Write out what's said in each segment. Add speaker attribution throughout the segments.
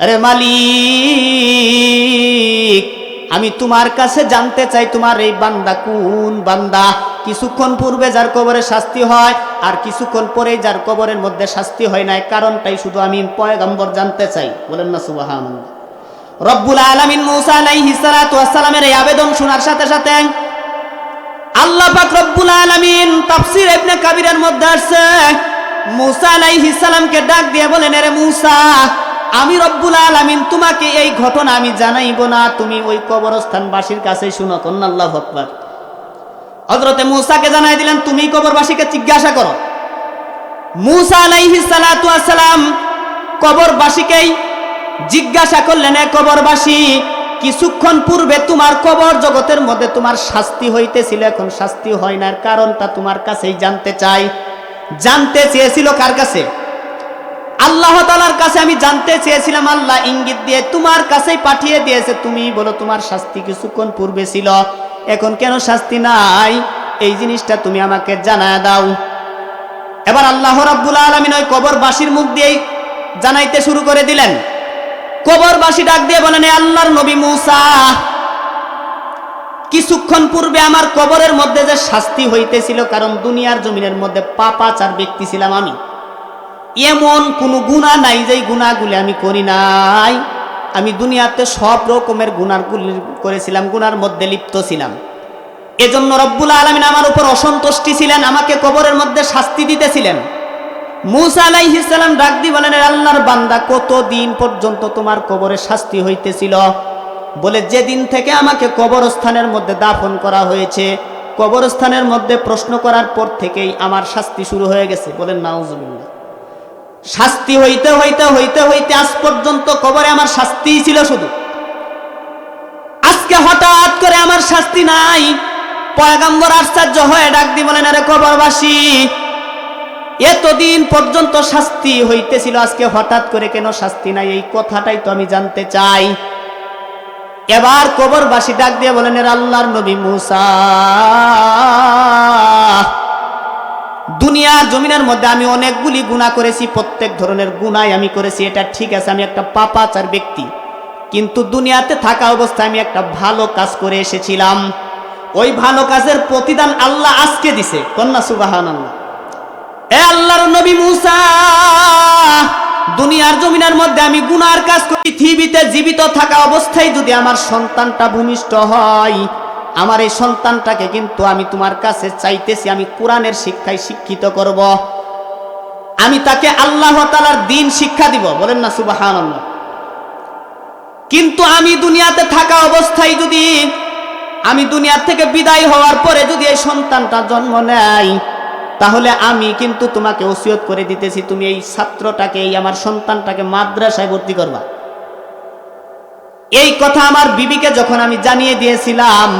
Speaker 1: আরে মালিক, আমি তোমার কাছে জানতে চাই তোমার এই বান্দা কোন বান্দা? কিছুক্ষণ পূর্বে যার কবরে শাস্তি হয় আর কিছুক্ষণ পরেই যার কবরের মধ্যে শাস্তি হয় নাই, কারণটাই শুধু আমি পয়গম্বর জানতে চাই। বলেন না সুবহানাল্লাহ। রব্বুল আলামিন মুসা আলাইহিস সালাতু ওয়াস সালামের এই আবেদন শোনার সাথে সাথে আল্লাহ পাক রব্বুল আলামিন তাফসীর ইবনে কাবিরের মধ্যে আসছে, মুসা আলাইহিস সালামকে ডাক দিয়ে বলেন, আরে মুসা, আমি রব্বুল আলামিন তোমাকে এই ঘটনা আমি জানাইব না, তুমি ওই কবরস্থানবাসীর কাছে শুনো। কোন আল্লাহু আকবার। হযরতে মুসাকে জানাই দিলেন, তুমি কবরবাসীকে জিজ্ঞাসা করো। মুসা আলাইহিস সালাতু ওয়াস সালাম কবরবাসীকেই জিজ্ঞাসা করলেন, এ কবরবাসী, কিছুক্ষণ পূর্বে তোমার কবর জগতের মধ্যে তোমার শাস্তি হইতেছিল, এখন শাস্তি হয় না, কারণটা তোমার কাছেই জানতে চাই। জানতে চেয়েছিল কার কাছে? আল্লাহ তাআলার কাছে আমি জানতে চেয়েছিলাম। আল্লাহ ইঙ্গিত দিয়ে তোমার কাছেই পাঠিয়ে দিয়েছে, তুমি বলো তোমার শাস্তি কিছুক্ষণ পূর্বে ছিল, এখন কেন শাস্তি নাই, এই জিনিসটা তুমি আমাকে জানায় দাও। এবার আল্লাহ রাব্বুল আলামিন ওই কবরবাসীর মুখ দিয়েই জানাইতে শুরু করে দিলেন। কবরবাসী ডাক দিয়ে বলেন, এ আল্লাহর নবী মুসা, কিছুক্ষণ পূর্বে আমার কবরের মধ্যে যে শাস্তি হইতেছিল, কারণ দুনিয়ার জমিনের মধ্যে পাপাচার ব্যক্তি ছিলাম আমি, এমন কোনো গুনাহ নাই যেই গুনাহগুলি আমি করি নাই। আমি দুনিয়াতে সব রকমের গুনাহগুলি করেছিলাম, গুনার মধ্যে লিপ্ত ছিলাম। এজন্য রব্বুল আলামিন আমার উপর অসন্তুষ্টি ছিলেন, আমাকে কবরের মধ্যে শাস্তি দিতেছিলেন। মুসা আলাইহিস সালাম ডাক দিয়ে বলেন, আল্লাহর বান্দা, কতদিন পর্যন্ত তোমার কবরে শাস্তি হইতেছিল? বলে, যেদিন থেকে আমাকে কবরস্থানের মধ্যে দাফন করা হয়েছে, কবরস্থানের মধ্যে প্রশ্ন করার পর থেকেই আমার শাস্তি শুরু হয়ে গেছে। বলেন নাউজুবিল্লাহ। শাস্তি হইতে হইতে হইতে হইতে আজ পর্যন্ত কবরে আমার শাস্তিই ছিল শুধু। আজকে হঠাৎ করে আমার শাস্তি নাই। পয়গম্বর আশ্চর্য হয়ে ডাক দিয়ে বলেন, আরে কবরবাসী, এতদিন পর্যন্ত শাস্তি হইতেছিল, আজকে হঠাৎ করে কেন শাস্তি নাই, এই কথাটাই তো আমি জানতে চাই। এবার কবরবাসী ডাক দিয়ে বলেন, এর আল্লাহর নবী মুসা, দুনিয়ার জমিনের মধ্যে আমি অনেকগুলি গুনাহ করেছি, প্রত্যেক ধরনের গুনাহ আমি করেছি, এটা ঠিক আছে, আমি একটা পাপাচার ব্যক্তি, কিন্তু দুনিয়াতে থাকা অবস্থায় আমি একটা ভালো কাজ করে এসেছিলাম। ওই ভালো কাজের প্রতিদান আল্লাহ আজকে দিছে। কন্যা সুবহানাল্লাহ। এ আল্লাহর নবী মুসা, দুনিয়ার জমিনের মধ্যে আমি গুনার কাজ করি, পৃথিবীতে জীবিত থাকা অবস্থায় যদি আমার সন্তানটা ভূমিষ্ঠ হয়, আমার এই সন্তানটাকে কিন্তু আমি তোমার কাছে চাইতেছি, আমি কোরআনের শিক্ষায় শিক্ষিত করব, আমি তাকে আল্লাহ তাআলার দ্বীন শিক্ষা দিব। বলেন না সুবহানাল্লাহ। কিন্তু আমি দুনিয়াতে থাকা অবস্থায় যদি, আমি দুনিয়া থেকে বিদায় হওয়ার পরে যদি এই সন্তানটা জন্ম নেয়, তাহলে আমি কিন্তু তোমাকে ওসিয়ত করে দিতেছি, তুমি এই ছাত্রটাকে, এই আমার সন্তানটাকে মাদ্রাসায় ভর্তি করবা। এই কথা আমার বিবিকে যখন আমি জানিয়ে দিয়েছিলাম,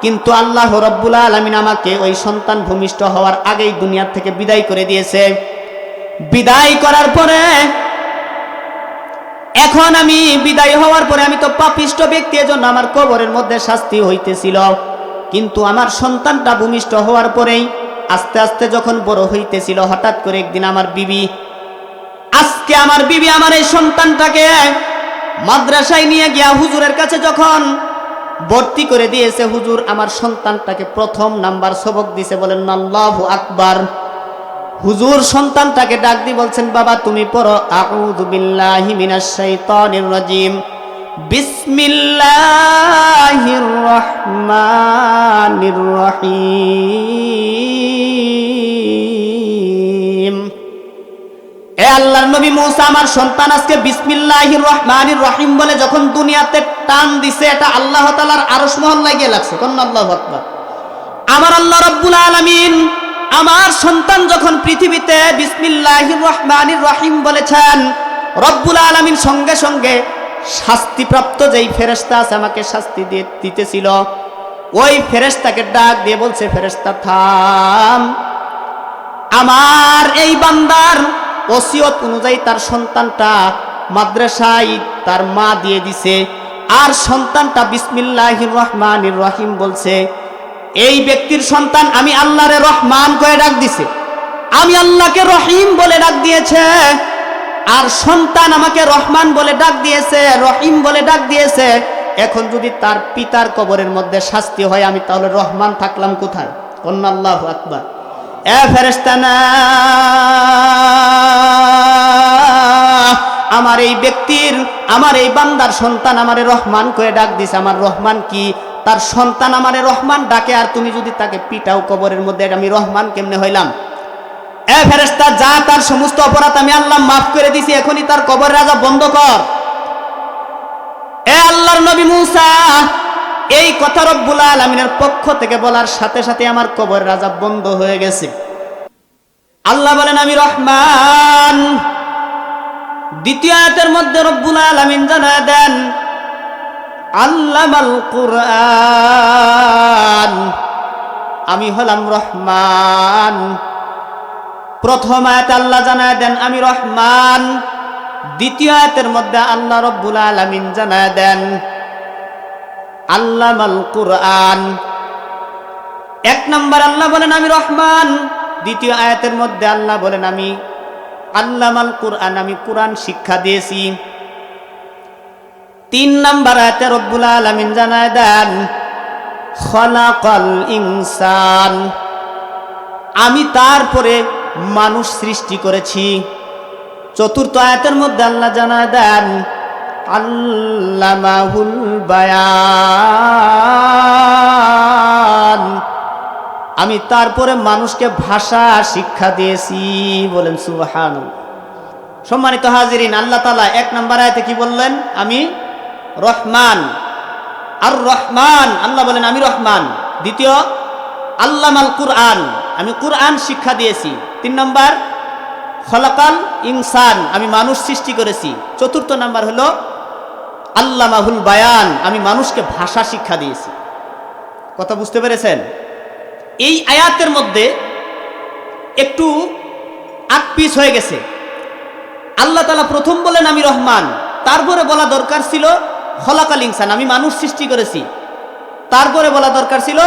Speaker 1: কিন্তু আল্লাহ রাব্বুল আলামিন আমাকে ওই সন্তান ভূমিষ্ঠ হওয়ার আগেই দুনিয়া থেকে বিদায় করে দিয়েছে। বিদায় করার পরে এখন আমি বিদায় হওয়ার পরে আমি তো পাপিষ্ঠ ব্যক্তি, এজন্য আমার কবরের মধ্যে শাস্তি হইতেছিল। কিন্তু আমার সন্তানটা ভূমিষ্ঠ হওয়ার পরেই আস্তে আস্তে যখন বড় হইতেছিল, হঠাৎ করে একদিন আমার বিবি, আজকে আমার বিবি আমার এই সন্তানটাকে মাদ্রাসায় নিয়ে গিয়া হুজুরের কাছে যখন ভর্তি করে দিয়েছে, হুজুর আমার সন্তানটাকে প্রথম নাম্বার সবক দিছে। বলেন আল্লাহু আকবার। হুজুর সন্তানটাকে ডাক দিয়ে বলছেন, বাবা তুমি পড়ো, আউযু বিল্লাহি মিনাশ শাইতানির রাজিম, বিসমিল্লাহির রহমানির রহিম। এ আল্লাহর নবী মুসা, আমার সন্তান আজকে বিসমিল্লাহির রহমানির রহিম বলে যখন দুনিয়াতে টান দিছে, এটা আল্লাহ তাআলার আরশ মহল্লায় গিয়ে লাগছে। কোন আল্লাহু আকবার। আমার আল্লাহ রাব্বুল আলামিন আমার সন্তান যখন পৃথিবীতে বিসমিল্লাহির রহমানির রহিম বলেছেন, রব্বুল আলামিন সঙ্গে সঙ্গে শাস্তিপ্রাপ্ত যেই ফেরেশতা আছে, আমাকে শাস্তি দিতেছিল, ওই ফেরেশতাকে ডাক দিয়ে বলছে, ফেরেশতা থাম, আমার এই বান্দার ওসিয়ত অনুযায়ী তার সন্তানটা মাদ্রাসায় তার মা দিয়ে দিছে, আর সন্তানটা বিসমিল্লাহির রহমানির রহিম বলছে। এই ব্যক্তির সন্তান আমি আল্লাহরে রহমান কয়ে ডাক দিছে, আমি আল্লাহকে রহিম বলে ডাক দিয়েছে। আর সন্তান আমাকে রহমান বলে ডাক দিয়েছে, রহিম বলে ডাক দিয়েছে। এখন যদি তার পিতার কবরের মধ্যে শাস্তি হয়, আমি তাহলে রহমান থাকলাম কোথায়? কন্যা আল্লাহু আকবার। এ ফেরেশতানা, আমার এই ব্যক্তির, আমার এই বান্দার সন্তান আমারে রহমান করে ডাক দিছে। আমার রহমান কি? তার সন্তান আমারে রহমান ডাকে, আর তুমি যদি তাকে পিটাও কবরের মধ্যে, আমি রহমান কেমনে হইলাম? এ ফেরেশতা, যা, তার সমস্ত অপরাধ আমি আল্লাহ মাফ করে দিছি, এখনই তার কবরের আযাব বন্ধ কর। এ আল্লাহর নবী মূসা, এই কথা রব্বুল আলামিনের পক্ষ থেকে বলার সাথে সাথে আমার কবরের আযাব বন্ধ হয়ে গেছে। আল্লাহ বলেন আমি রহমান। দ্বিতীয় আয়াতের মধ্যে রব্বুল আলামিন জানায় দেন আল্লামাল কুরআন, আমি হলাম রহমান। প্রথম আয়াতে আল্লাহ জানায় দেন আমি রহমান। দ্বিতীয় আয়াতের মধ্যে আল্লাহ রব্বুল আলামিন জানায় দেন আল্লামাল কুরআন। এক নম্বর আল্লাহ বলেন আমি রহমান, দ্বিতীয় আয়াতের মধ্যে আল্লাহ বলেন আমি আল্লামাল কুরআন, আমি কুরআন শিক্ষা দিয়েছি। তিন নম্বর আয়াতে রব্বুল আলামিন জানায় দেন খলাকাল ইনসান, আমি তারপরে মানুষ সৃষ্টি করেছি। চতুর্থ আয়াতের মধ্যে আল্লাহ জানায় দেন আল্লামাহুল বায়ান, আমি তারপরে মানুষকে ভাষা শিক্ষা দিয়েছি। বলেন সুবহানাল্লাহ। সম্মানিত হাজিরিন, আল্লাহ তাআলা এক নম্বর আয়াতে কি বললেন? আমি রহমান। আর রহমান, আল্লাহ বলেন আমি রহমান। দ্বিতীয় আল্লামাল কুরআন, আমি কুরআন শিক্ষা দিয়েছি। তিন নম্বর খলাকাল ইনসান, আমি মানুষ সৃষ্টি করেছি। চতুর্থ নাম্বার হলো আল্লামাহুল বায়ান, আমি মানুষকে ভাষা শিক্ষা দিয়েছি। কথা বুঝতে পেরেছেন? এই আয়াতের মধ্যে একটু আকপিস হয়ে গেছে। আল্লাহ তাআলা প্রথম বলেন আমি রহমান, তারপরে বলা দরকার ছিল খলাকাল ইনসান, আমি মানুষ সৃষ্টি করেছি। তারপরে বলা দরকার ছিল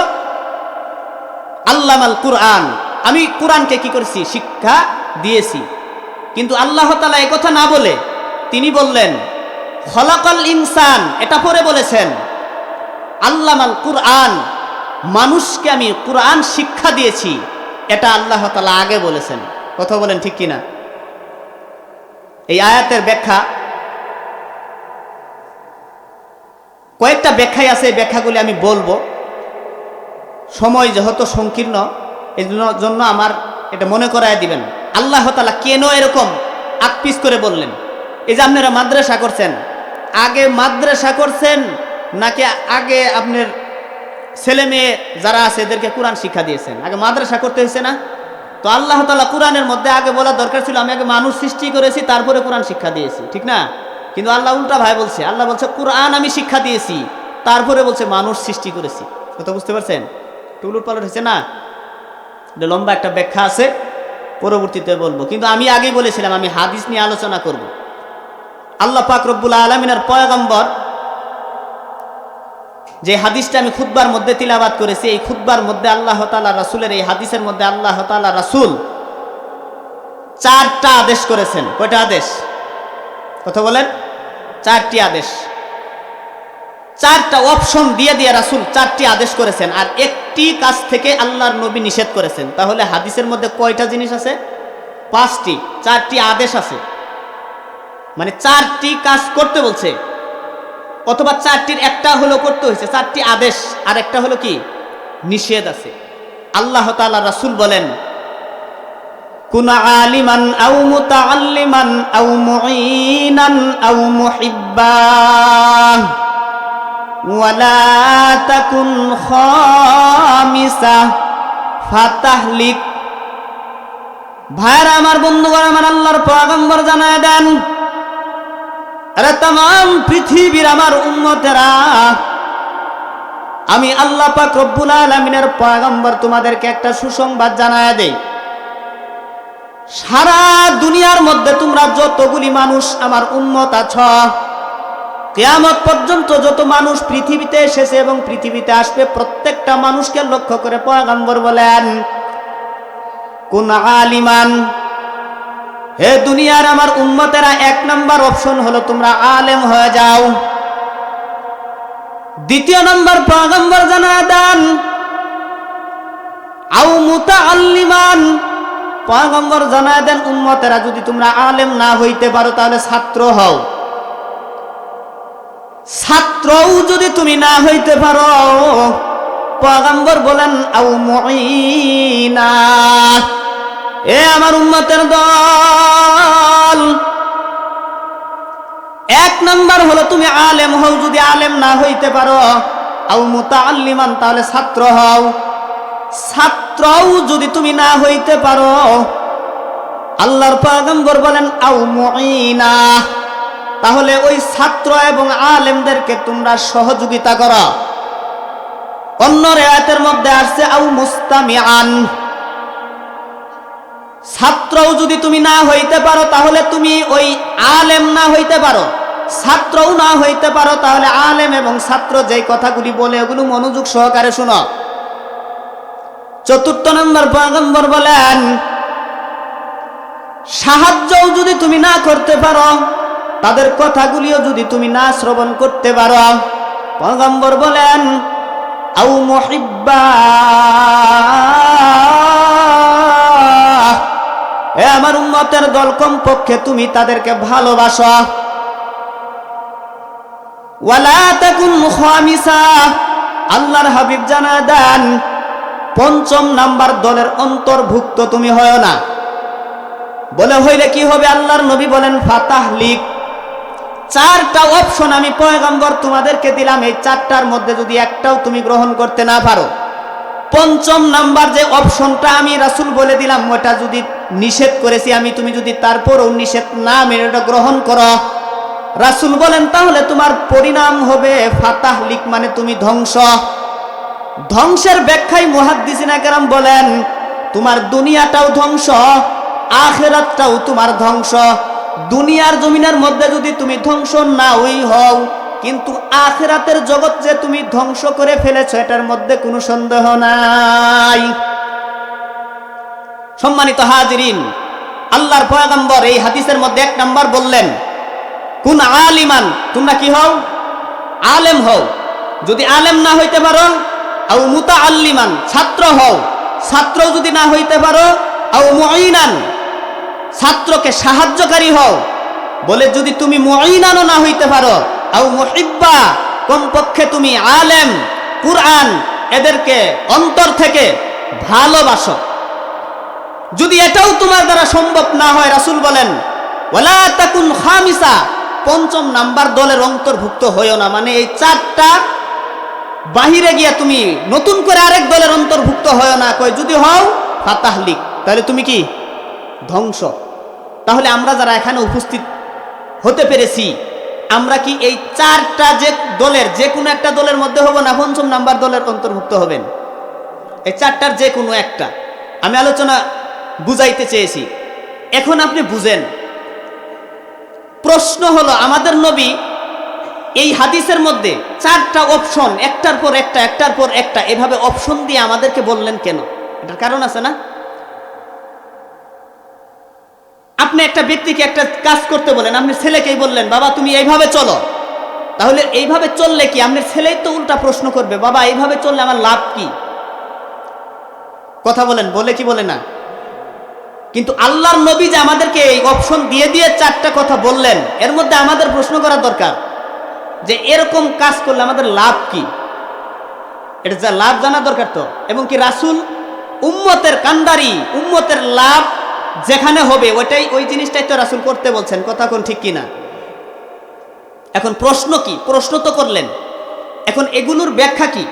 Speaker 1: আল্লামাল কুরআন, আমি কুরআনকে কি করেছি? শিক্ষা দিয়েছি। কিন্তু আল্লাহ তাআলা এই কথা না বলে তিনি বললেন খলাকাল ইনসান, এটা পরে বলেছেন। আল্লামাল কুরআন, মানুষকে আমি কুরআন শিক্ষা দিয়েছি, এটা আল্লাহ তাআলা আগে বলেছেন। কথা বলেন ঠিক কিনা? এই আয়াতের ব্যাখ্যা, কয়েকটা ব্যাখ্যাই আছে, এই ব্যাখ্যাগুলি আমি বলবো। সময় যেহেতু সংকীর্ণ, এই জন্য আমার এটা মনে করায় দিবেন আল্লাহ তাআলা কেন এরকম আকপিস করে বললেন। এই যে আপনারা মাদ্রাসা করছেন, আগে মাদ্রাসা করছেন নাকি আগে আপনার ছেলে মেয়ে যারা আছে এদেরকে কোরআন শিক্ষা দিয়েছেন? আগে মাদ্রাসা করতে হয়েছে না? তো আল্লাহ তাআলা কোরআনের মধ্যে আগে বলা দরকার ছিল আমি আগে মানুষ সৃষ্টি করেছি, তারপরে কোরআন শিক্ষা দিয়েছি, ঠিক না? কিন্তু আল্লাহ উল্টা ভাই বলছে। আল্লাহ বলছে কোরআন আমি শিক্ষা দিয়েছি, তারপরে বলছে মানুষ সৃষ্টি করেছি। কথা বুঝতে পারছেন? টুলুট পালট হয়েছে না? লম্বা একটা ব্যাখ্যা আছে, পরবর্তীতে বলবো। কিন্তু আমি আগেই বলেছিলাম আমি হাদিস নিয়ে আলোচনা করব। আল্লাহ পাক রব্বুল আলামিনের পয়গম্বর যে হাদিসটা আমি খুতবার মধ্যে তিলাবাত করেছি, এই খুতবার মধ্যে আল্লাহ তাআলা রাসূলের এই হাদিসের মধ্যে আল্লাহ তাআলা রাসূল 4টা আদেশ করেছেন। কয়টা আদেশ? কথা বলেন। 4টি আদেশ, 4টা অপশন দিয়ে দিয়ে রাসূল 4টি আদেশ করেছেন, আর একটি কাজ থেকে আল্লাহর নবী নিষেধ করেছেন। তাহলে হাদিসের মধ্যে কয়টা জিনিস আছে? 5টি। 4টি আদেশ আছে, মানে 4টি কাজ করতে বলছে, অথবা 4টির একটা হলো করতে হয়েছে। 4টি আদেশ আর একটা হলো কি? নিষেধ আছে। আল্লাহ তাআলা রাসূল বলেন কুন আলিমান আও মুতাআল্লিমান আও মুঈনান আও মুহিব্বা ওয়ালা তাকুন খামিসা ফাতাহলিক। ভাইরা আমার, বন্ধুগণ আমার, আল্লাহর পয়গম্বর জানায় দেন আরে तमाम পৃথিবীর আমার উম্মতেরা, আমি আল্লাহ পাক রব্বুল আলামিনের পয়গম্বর তোমাদেরকে একটা সুসংবাদ জানায় দেই। সারা দুনিয়ার মধ্যে তোমরা যতগুলি মানুষ আমার উম্মত আছো, কিয়ামত পর্যন্ত যত মানুষ পৃথিবীতে এসেছে এবং পৃথিবীতে আসবে, প্রত্যেকটা মানুষকে লক্ষ্য করে পয়গম্বর বলেন কুন আলিমান, হে দুনিয়ার আমার উম্মতেরা, 1 নাম্বার অপশন হলো তোমরা আলেম হয়ে যাও। 2 নাম্বার পয়গম্বর জানায় দেন আও মুতাআল্লিমান, পয়গম্বর জানায় দেন উম্মতেরা যদি তোমরা আলেম না হইতে পারো তাহলে ছাত্র হও। ছাত্রও যদি তুমি না হইতে পারো, পয়গম্বর বলেন আও মুঈনা, এ আমার উম্মতের দল, 1 নাম্বার হলো তুমি আলেম হও। যদি আলেম না হইতে পারো, আও মুতাআল্লিমান, তাহলে ছাত্র হও। ছাত্রও যদি তুমি না হইতে পারো, আল্লাহর পয়গম্বর বলেন আও মুঈনা, তাহলে ওই ছাত্র এবং আলেমদেরকে তোমরা সহযোগিতা করো। অন্য রিওয়ায়াতের মধ্যে আসছে আও মুস্তামিআন, ছাত্রও যদি তুমি না হইতে পারো তাহলে তুমি ওই আলেম না হইতে পারো, ছাত্রও না হইতে পারো, তাহলে আলেম এবং ছাত্র যেই কথাগুলি বলে ওগুলো মনোযোগ সহকারে শোনো। 4 নম্বর পয়গম্বর বলেন সাহায্যও যদি তুমি না করতে পারো, তাদের কথাগুলিও যদি তুমি না শ্রবণ করতে পারো, পয়গম্বর বলেন আও মুহিব্বা, এ আমার উম্মতের দল, কমপক্ষে তুমি তাদেরকে ভালোবাসো। ওয়ালা তাকুন খামিসা, আল্লাহর হাবিব জানায় দেন 5ম নাম্বার দলের অন্তর্ভুক্ত তুমি হয় না। বলে হইলে কি হবে? আল্লাহর নবী বলেন ফাতাহলিক, 4টা অপশন আমি পয়গম্বর তোমাদেরকে দিলাম, এই 4টার মধ্যে যদি একটাও তুমি গ্রহণ করতে না পারো, 5ম নাম্বার যে অপশনটা আমি রাসূল বলে দিলাম ওটা যদি নিষেধ করেছি আমি, তুমি যদি তারপরও নিষেধ না মেনে ওটা গ্রহণ করো, রাসূল বলেন তাহলে তোমার পরিণাম হবে ফাতাহলিক, মানে তুমি ধ্বংস। ধ্বংসের ব্যাখ্যায় মুহাদ্দিসিনে কেরাম বলেন তোমার দুনিয়াটাও ধ্বংস, আখিরাতটাও তোমার ধ্বংস। দুনিয়ার জমিনের মধ্যে যদি তুমি ধ্বংস না হও, কিন্তু আখিরাতের জগৎ যে তুমি ধ্বংস করে ফেলেছো এটার মধ্যে কোনো সন্দেহ নাই। সম্মানিত হাজিরিন, আল্লাহর পয়গম্বর এই হাদিসের মধ্যে 1 নাম্বার বললেন কুন আলিমান, তোমরা কি হও? আলেম হও। যদি আলেম না হইতে পারো, আও মুতাআল্লিমান, ছাত্র হও। ছাত্রও যদি না হইতে পারো, আও মুঈনান, ছাত্রকে সাহায্যকারী হও। বলে যদি তুমি মুঈনানও না হইতে পারো, আও মুহিব্বা, কমপক্ষে তুমি আলেম, কুরআন এদেরকে অন্তর থেকে ভালোবাসো। যদি এটাও তোমার দ্বারা সম্ভব না হয়, রাসূল বলেন ওয়ালা তাকুন খামিসা, 5ম নাম্বার দলের অন্তর্ভুক্ত হইও না। মানে এই 4টা বাহিরে গিয়া তুমি নতুন করে আরেক দলের অন্তর্ভুক্ত হইও না। কই যদি হও ফাতাহলিক, তাহলে তুমি কি? ধ্বংস। তাহলে আমরা যারা এখানে উপস্থিত হতে পেরেছি, আমরা কি এই 4টা যে দলের যে কোনো একটা দলের মধ্যে হব না 5ম নাম্বার দলের অন্তর্ভুক্ত হবেন? এই 4টার যে কোনো একটা। আমি আলোচনা বুঝাইতে চেয়েছি, এখন আপনি বুঝেন। প্রশ্ন হলো আমাদের নবী এই হাদিসের মধ্যে 4টা অপশন, একটার পর একটা একটার পর একটা এভাবে অপশন দিয়ে আমাদেরকে বললেন কেন? এটার কারণ আছে না? আপনি একটা ব্যক্তিকে একটা কাজ করতে বলেন, আপনি ছেলেকেই বললেন বাবা তুমি এইভাবে চলো, তাহলে এইভাবে চললে কি? আপনার ছেলেই তো উল্টা প্রশ্ন করবে, বাবা এইভাবে চললে আমার লাভ কি? কথা বলেন, বলে কি বলে না? কিন্তু আল্লাহর নবী যে আমাদেরকে এই অপশন দিয়ে দিয়ে 4টা কথা বললেন, এর মধ্যে আমাদের প্রশ্ন করা দরকার যে এরকম কাজ করলে আমাদের লাভ কি? এটা যা লাভ জানা দরকার তো। এবং কি রাসূল উম্মতের কান্ডারি, উম্মতের লাভ যেখানে হবে ওই জিনিসটাই তো রাসূল করতে বলছেন। কথা কোন ঠিক কিনা? এখন প্রশ্ন কি? প্রশ্ন তো করলেন, এখন এগুলোর ব্যাখ্যা কি?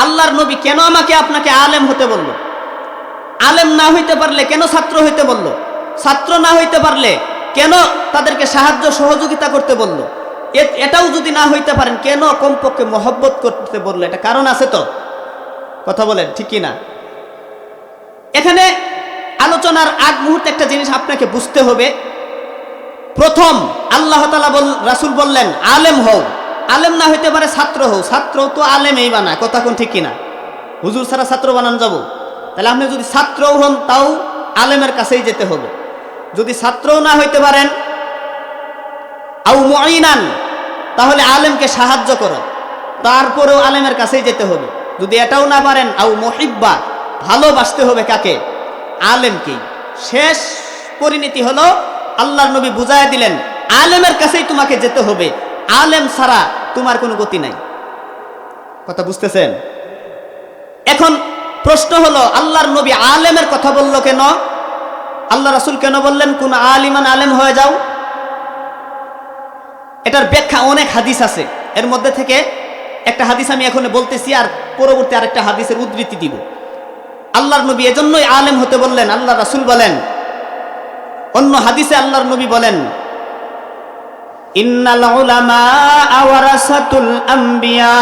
Speaker 1: আল্লাহর নবী কেন আমাকে আপনাকে আলেম হতে বলল? আলেম না হইতে পারলে কেন ছাত্র হইতে বলল? ছাত্র না হইতে পারলে কেন তাদেরকে সাহায্য সহযোগিতা করতে বলল? এটাও যদি না হইতে পারেন কেন কমপক্ষে মহব্বত করতে বলল? এটা কারণ আছে তো। কথা বলেন ঠিক কিনা? এখানে আলোচনার আগ মুহূর্তে একটা জিনিস আপনাকে বুঝতে হবে। প্রথম আল্লাহ তাআলা রাসূল বললেন আলেম হও, আলেম না হইতে পারে ছাত্র হও। ছাত্র তো আলেমই বানায়। কথা কোন ঠিক কিনা? হুজুর ছাড়া ছাত্র বানান যাব? তাহলে আপনি যদি ছাত্রও হন তাও আলেমের কাছেই যেতে হবে। যদি ছাত্রও না হইতে পারেন, আও মুঈনান, তাহলে আলেমকে সাহায্য করো, তারপরেও আলেমের কাছেই যেতে হবে। যদি এটাও না পারেন, আও মুহিব্বা, ভালোবাসতে হবে কাকে? আলেমকেই। শেষ পরিণতি হলো আল্লাহর নবী বুঝায় দিলেন আলেমের কাছেই তোমাকে যেতে হবে, আলেম ছাড়া তোমার কোনো গতি নাই। কথা বুঝতেছেন? এখন প্রশ্ন হলো আল্লাহর নবী আলেমের কথা বলল কেন? আল্লাহ রাসূল কেন বললেন কোন আলিমান আলেম হয়ে যাও? এটার ব্যাখ্যা অনেক হাদিস আছে, এর মধ্যে থেকে একটা হাদিস আমি এখন বলতেছি, আর পরবর্তী আরেকটা হাদিসের উদ্ধৃতি দিব। আল্লাহর নবী এজন্যই আলেম হতে বললেন। আল্লাহ রাসূল বলেন, অন্য হাদিসে আল্লাহর নবী বলেন, ইন্নাল উলামা ওয়ারাসাতুল আম্বিয়া,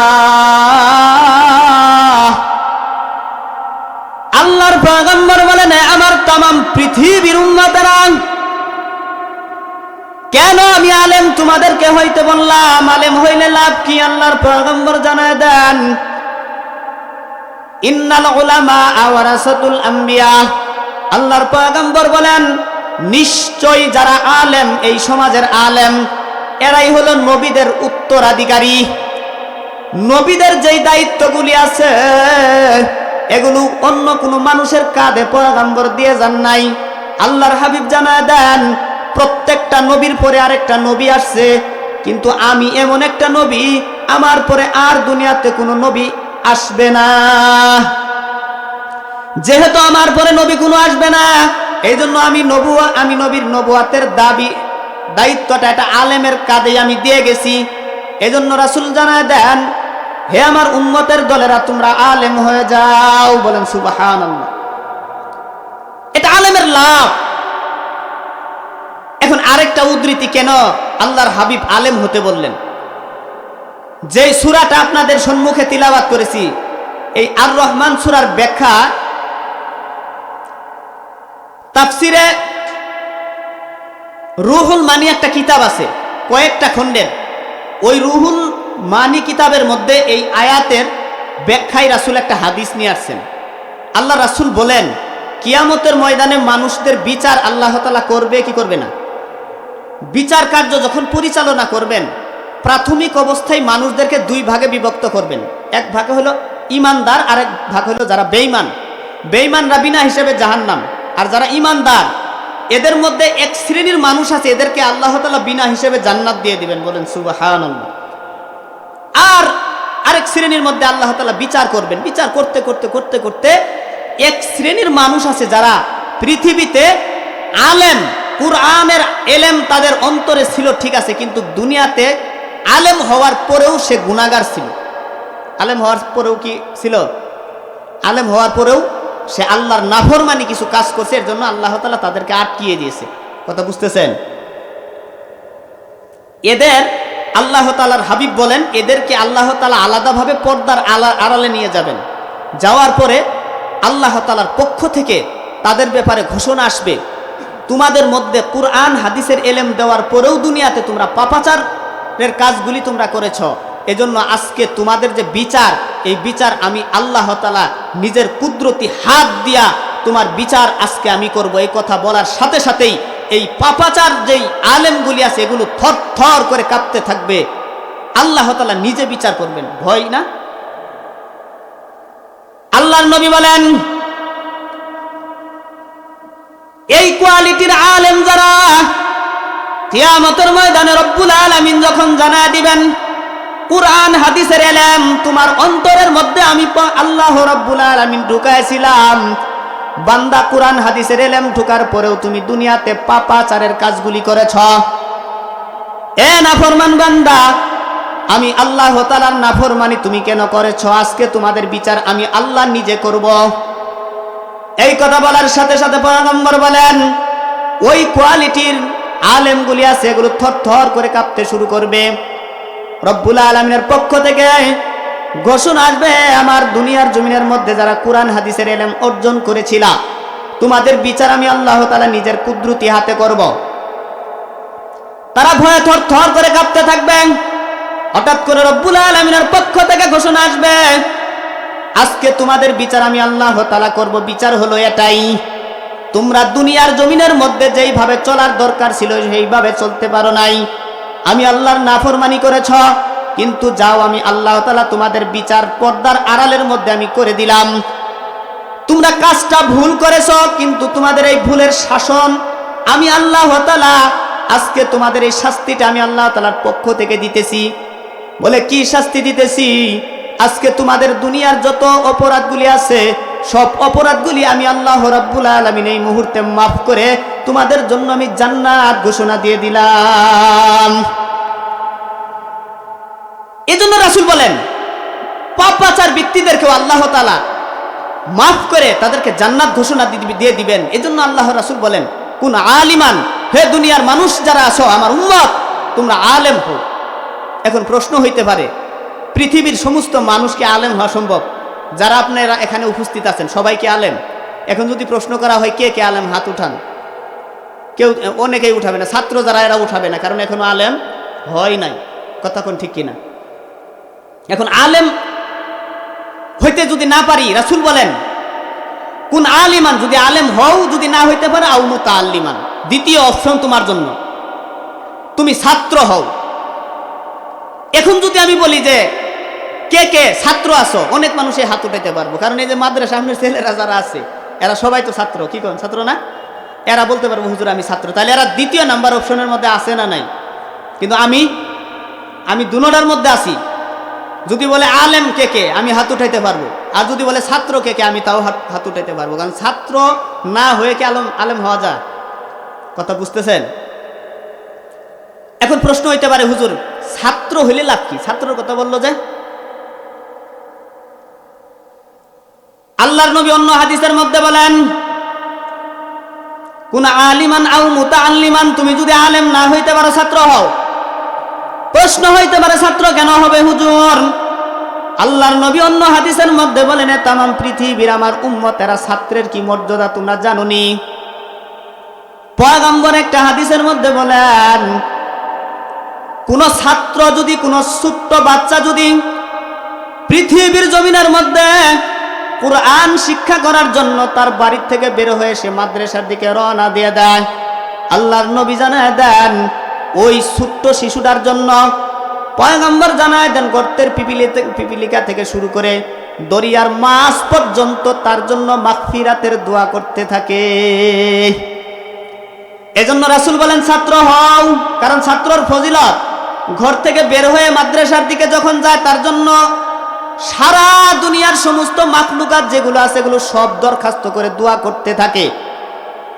Speaker 1: আল্লাহর পয়গম্বর বলেন আমার तमाम পৃথিবীর উম্মতেরা, কেন আমি আলেম তোমাদেরকে হইতে বললাম? আলেম হইলে লাভ কি? আল্লাহর পয়গম্বর জানায় দেন, ইন্নাল উলামা ওয়ারাসাতুল আম্বিয়া, আল্লাহর পয়গম্বর বলেন নিশ্চয় যারা আলেম, এই সমাজের আলেম, এরাই হলো নবীদের উত্তরাধিকারী। নবীদের যেই দায়িত্বগুলি আছে এগুলো অন্য কোনো মানুষের কাঁধে পয়গম্বর দিয়ে যান নাই। আল্লাহর হাবিব জানায় দেন প্রত্যেকটা নবীর পরে আরেকটা নবী আসছে, কিন্তু আমি এমন একটা নবী, আমার পরে আর দুনিয়াতে কোনো নবী আসবে না। যেহেতু আমার পরে নবী কোনো আসবে না, এই জন্য আমি নবীর নবুয়াতের দায়িত্বটা এটা আলেমের কাঁধে আমি দিয়ে গেছি। এজন্য রাসূল জানায় দেন, হে আমার উম্মতের দলেরা, তোমরা আলেম হয়ে যাও। বলেন সুবহানাল্লাহ। এটা আলেমের লাভ। এখন আরেকটা উদ্ধৃতি, কেন আল্লাহর হাবিব আলেম হতে বললেন? যেই সূরাটা আপনাদের সম্মুখে তিলাওয়াত করেছি, এই আর রহমান সূরার ব্যাখ্যা তাফসিরে রুহুল মানি একটা কিতাব আছে কয়েকটা খণ্ডের, ওই রুহুল মানি কিতাবের মধ্যে এই আয়াতের ব্যাখ্যায় রাসূল একটা হাদিস নিয়ে আসছেন। আল্লাহ রাসূল বলেন কিয়ামতের ময়দানে মানুষদের বিচার আল্লাহ তাআলা করবে কি করবে না? বিচার কার্য যখন পরিচালনা করবেন, প্রাথমিক অবস্থায় মানুষদেরকে দুই ভাগে বিভক্ত করবেন। এক ভাগে হলো ইমানদার, আর এক ভাগ হলো যারা বেঈমান। বেঈমানরা বিনা হিসেবে জাহান্নাম, আর যারা ইমানদার এদের মধ্যে এক শ্রেণীর মানুষ আছে, এদেরকে আল্লাহ তাআলা বিনা হিসেবে জান্নাত দিয়ে দিবেন। বলেন সুবহানাল্লাহ। আর আরেক শ্রেণীর মধ্যে আল্লাহ তাআলা বিচার করবেন। বিচার করতে করতে করতে করতে এক শ্রেণীর মানুষ আছে যারা পৃথিবীতে আলেম, কুরআনের এলেম তাদের অন্তরে ছিল ঠিক আছে, কিন্তু দুনিয়াতে আলেম হওয়ার পরেও সে গুনাহগার ছিল। আলেম হওয়ার পরেও কি ছিল? আলেম হওয়ার পরেও সে আল্লাহর নাফরমানি কিছু কাজ করছে, এর জন্য আল্লাহ তাআলা তাদেরকে আটকিয়ে দিয়েছে। কথা বুঝতেছেন? এদের আল্লাহ তাআলার হাবিব বলেন এদেরকে আল্লাহ তাআলা আলাদাভাবে পর্দার আড়ালে নিয়ে যাবেন। যাওয়ার পরে আল্লাহ তাআলার পক্ষ থেকে তাদের ব্যাপারে ঘোষণা আসবে, তোমাদের মধ্যে কুরআন হাদিসের এলেম দেওয়ার পরেও দুনিয়াতে তোমরা পাপাচারের কাজগুলি তোমরা করেছ, এজন্য আজকে তোমাদের যে বিচার, এই বিচার আমি আল্লাহ তাআলা নিজের কুদরতি হাত দিয়া তোমার বিচার আজকে আমি করব। এই কথা বলার সাথে সাথেই এই পাপাচার যেই আলেমগুলি আছে এগুলো থর থর করে কাঁপতে থাকবে। আল্লাহ তাআলা নিজে বিচার করবেন, ভয় না? আল্লাহর নবী বলেন এই কোয়ালিটির আলেম যারা, কিয়ামতের ময়দানে রব্বুল আলামিন যখন জানায় দিবেন কুরআন হাদিসের এলেম তোমার অন্তরের মধ্যে আমি আল্লাহ রব্বুল আলামিন ঢুকাইছিলাম, বান্দা কুরআন হাদিসের এলেম ঢুকার পরেও তুমি দুনিয়াতে পাপাচারের কাজগুলি করেছ, এ নাফরমান বান্দা, আমি আল্লাহ তাআলার নাফরমানি তুমি কেন করেছ? আজকে তোমাদের বিচার আমি আল্লাহ নিজে করব। এই কথা বলার সাথে সাথে পয়গম্বর বলেন ওই কোয়ালিটির আলেমগুলি আছে এগুলো থরথর করে কাঁপতে শুরু করবে। রব্বুল আলামিনের পক্ষ থেকে ঘোষণা আসবে, আমার দুনিয়ার জমিনের মধ্যে যারা কুরআন হাদিসের ইলম অর্জন করেছিল তোমাদের বিচার আমি আল্লাহ তাআলা নিজের কুদরতি হাতে করব। তারা ভয়ে থরথর করে কাঁপতে থাকবে। হঠাৎ করে রব্বুল আলামিনের পক্ষ থেকে ঘোষণা আসবে, আজকে তোমাদের বিচার আমি আল্লাহ তাআলা করব। বিচার হলো এটাই, তোমরা দুনিয়ার জমিনের মধ্যে যেইভাবে চলার দরকার ছিল সেইভাবে চলতে পারো নাই। আমি আল্লাহর নাফরমানি করেছ, কিন্তু যাও আমি আল্লাহ তাআলা তোমাদের বিচার পর্দার আড়ালের মধ্যে আমি করে দিলাম। তোমরা কাজটা ভুল করেছ, কিন্তু তোমাদের এই ভুলের শাসন আমি আল্লাহ তাআলা আজকে তোমাদের এই শাস্তিটা আমি আল্লাহ তাআলার পক্ষ থেকে দিতেছি। বলে কি শাস্তি দিতেছি? আজকে তোমাদের দুনিয়ার যত অপরাধগুলি আছে সব অপরাধগুলি আমি আল্লাহ রাব্বুল আলামিন এই মুহূর্তে মাফ করে তোমাদের জন্য আমি জান্নাত ঘোষণা দিয়ে দিলাম। এজন্য রাসূল বলেন পাপাচার ব্যক্তিদেরকেও আল্লাহ তাআলা মাফ করে তাদেরকে জান্নাত ঘোষণা দিয়ে দিবেন। এজন্য আল্লাহ রাসূল বলেন কোন আলিমান, হে দুনিয়ার মানুষ যারা আছো আমার উম্মত, তোমরা আলেম হও। এখন প্রশ্ন হইতে পারে পৃথিবীর সমস্ত মানুষকে আলেম হওয়া সম্ভব? যারা আপনারা এখানে উপস্থিত আছেন সবাইকে আলেম? এখন যদি প্রশ্ন করা হয় কে কে আলেম, হাত উঠান। কেউ, অনেকেই উঠাবে না। ছাত্র যারা এরা উঠাবে না, কারণ এখনো আলেম হয় নাই। কথা কোন ঠিক কিনা? এখন আলেম হইতে যদি না পারি, রাসূল বলেন কোন আলিমান, যদি আলেম হও যদি না হইতে পারে আও মুতাআল্লিমান, দ্বিতীয় অপশন তোমার জন্য, তুমি ছাত্র হও। এখন যদি আমি বলি যে কে কে ছাত্র আছো, অনেক মানুষই হাত উঠাইতে পারবো, কারণ এই যে মাদ্রাসা সামনের ছেলেরা যারা আছে এরা সবাই তো ছাত্র। কি করেন, ছাত্র না? এরা বলতে পারবো হুজুর আমি ছাত্র। তাহলে এরা দ্বিতীয় নাম্বার অপশনের মধ্যে আছে না নাই? কিন্তু আমি দুনোটার মধ্যে আছি। যদি বলে আলেম কে কে, আমি হাত উঠাইতে পারবো। আর যদি বলে ছাত্র কে কে, আমি তাও হাত উঠাইতে পারবো। কারণ ছাত্র না হয়ে কি আলেম হওয়া যায়? কথা বুঝতেছেন? এখন প্রশ্ন হইতে পারে হুজুর ছাত্র হইলে লাভ কি? ছাত্রের কথা বললো যে আল্লাহর নবী অন্য হাদিসের মধ্যে বলেন কোন আলিমান আও মুতাআল্লিমান, তুমি যদি আলেম না হইতে পারো ছাত্র হও। প্রশ্ন হইতে পারে ছাত্র কেন হবে হুজুর? আল্লাহর নবী অন্য হাদিসের মধ্যে বলেন তামাম পৃথিবীর আমার উম্মতেরা ছাত্রের কি মর্যাদা তোমরা জানোনি? পয়গম্বর একটা হাদিসের মধ্যে বলেন কোন ছাত্র যদি, কোন ছোট্ট বাচ্চা যদি পৃথিবীর জমিনের মধ্যে কুরআন শিক্ষা করার জন্য তার বাড়ির থেকে বের হয়ে সে মাদ্রাসার দিকে রওনা দিয়ে দেয়, আল্লাহর নবী জানায় দেন ওই ছোট্ট শিশুটার জন্য পয়গম্বর জানায় দেন গর্তের পিপিলিকা থেকে শুরু করে দরিয়ার মাছ পর্যন্ত তার জন্য মাগফিরাতের দোয়া করতে থাকে। এজন্য রাসূল বলেন ছাত্র হও, কারণ ছাত্রর ফজিলত ঘর থেকে বের হয়ে মাদ্রাসার দিকে যখন যায় তার জন্য সারা দুনিয়ার সমস্ত মাখলুকাত যেগুলো আছে এগুলো সব দরখাস্ত করে দোয়া করতে থাকে।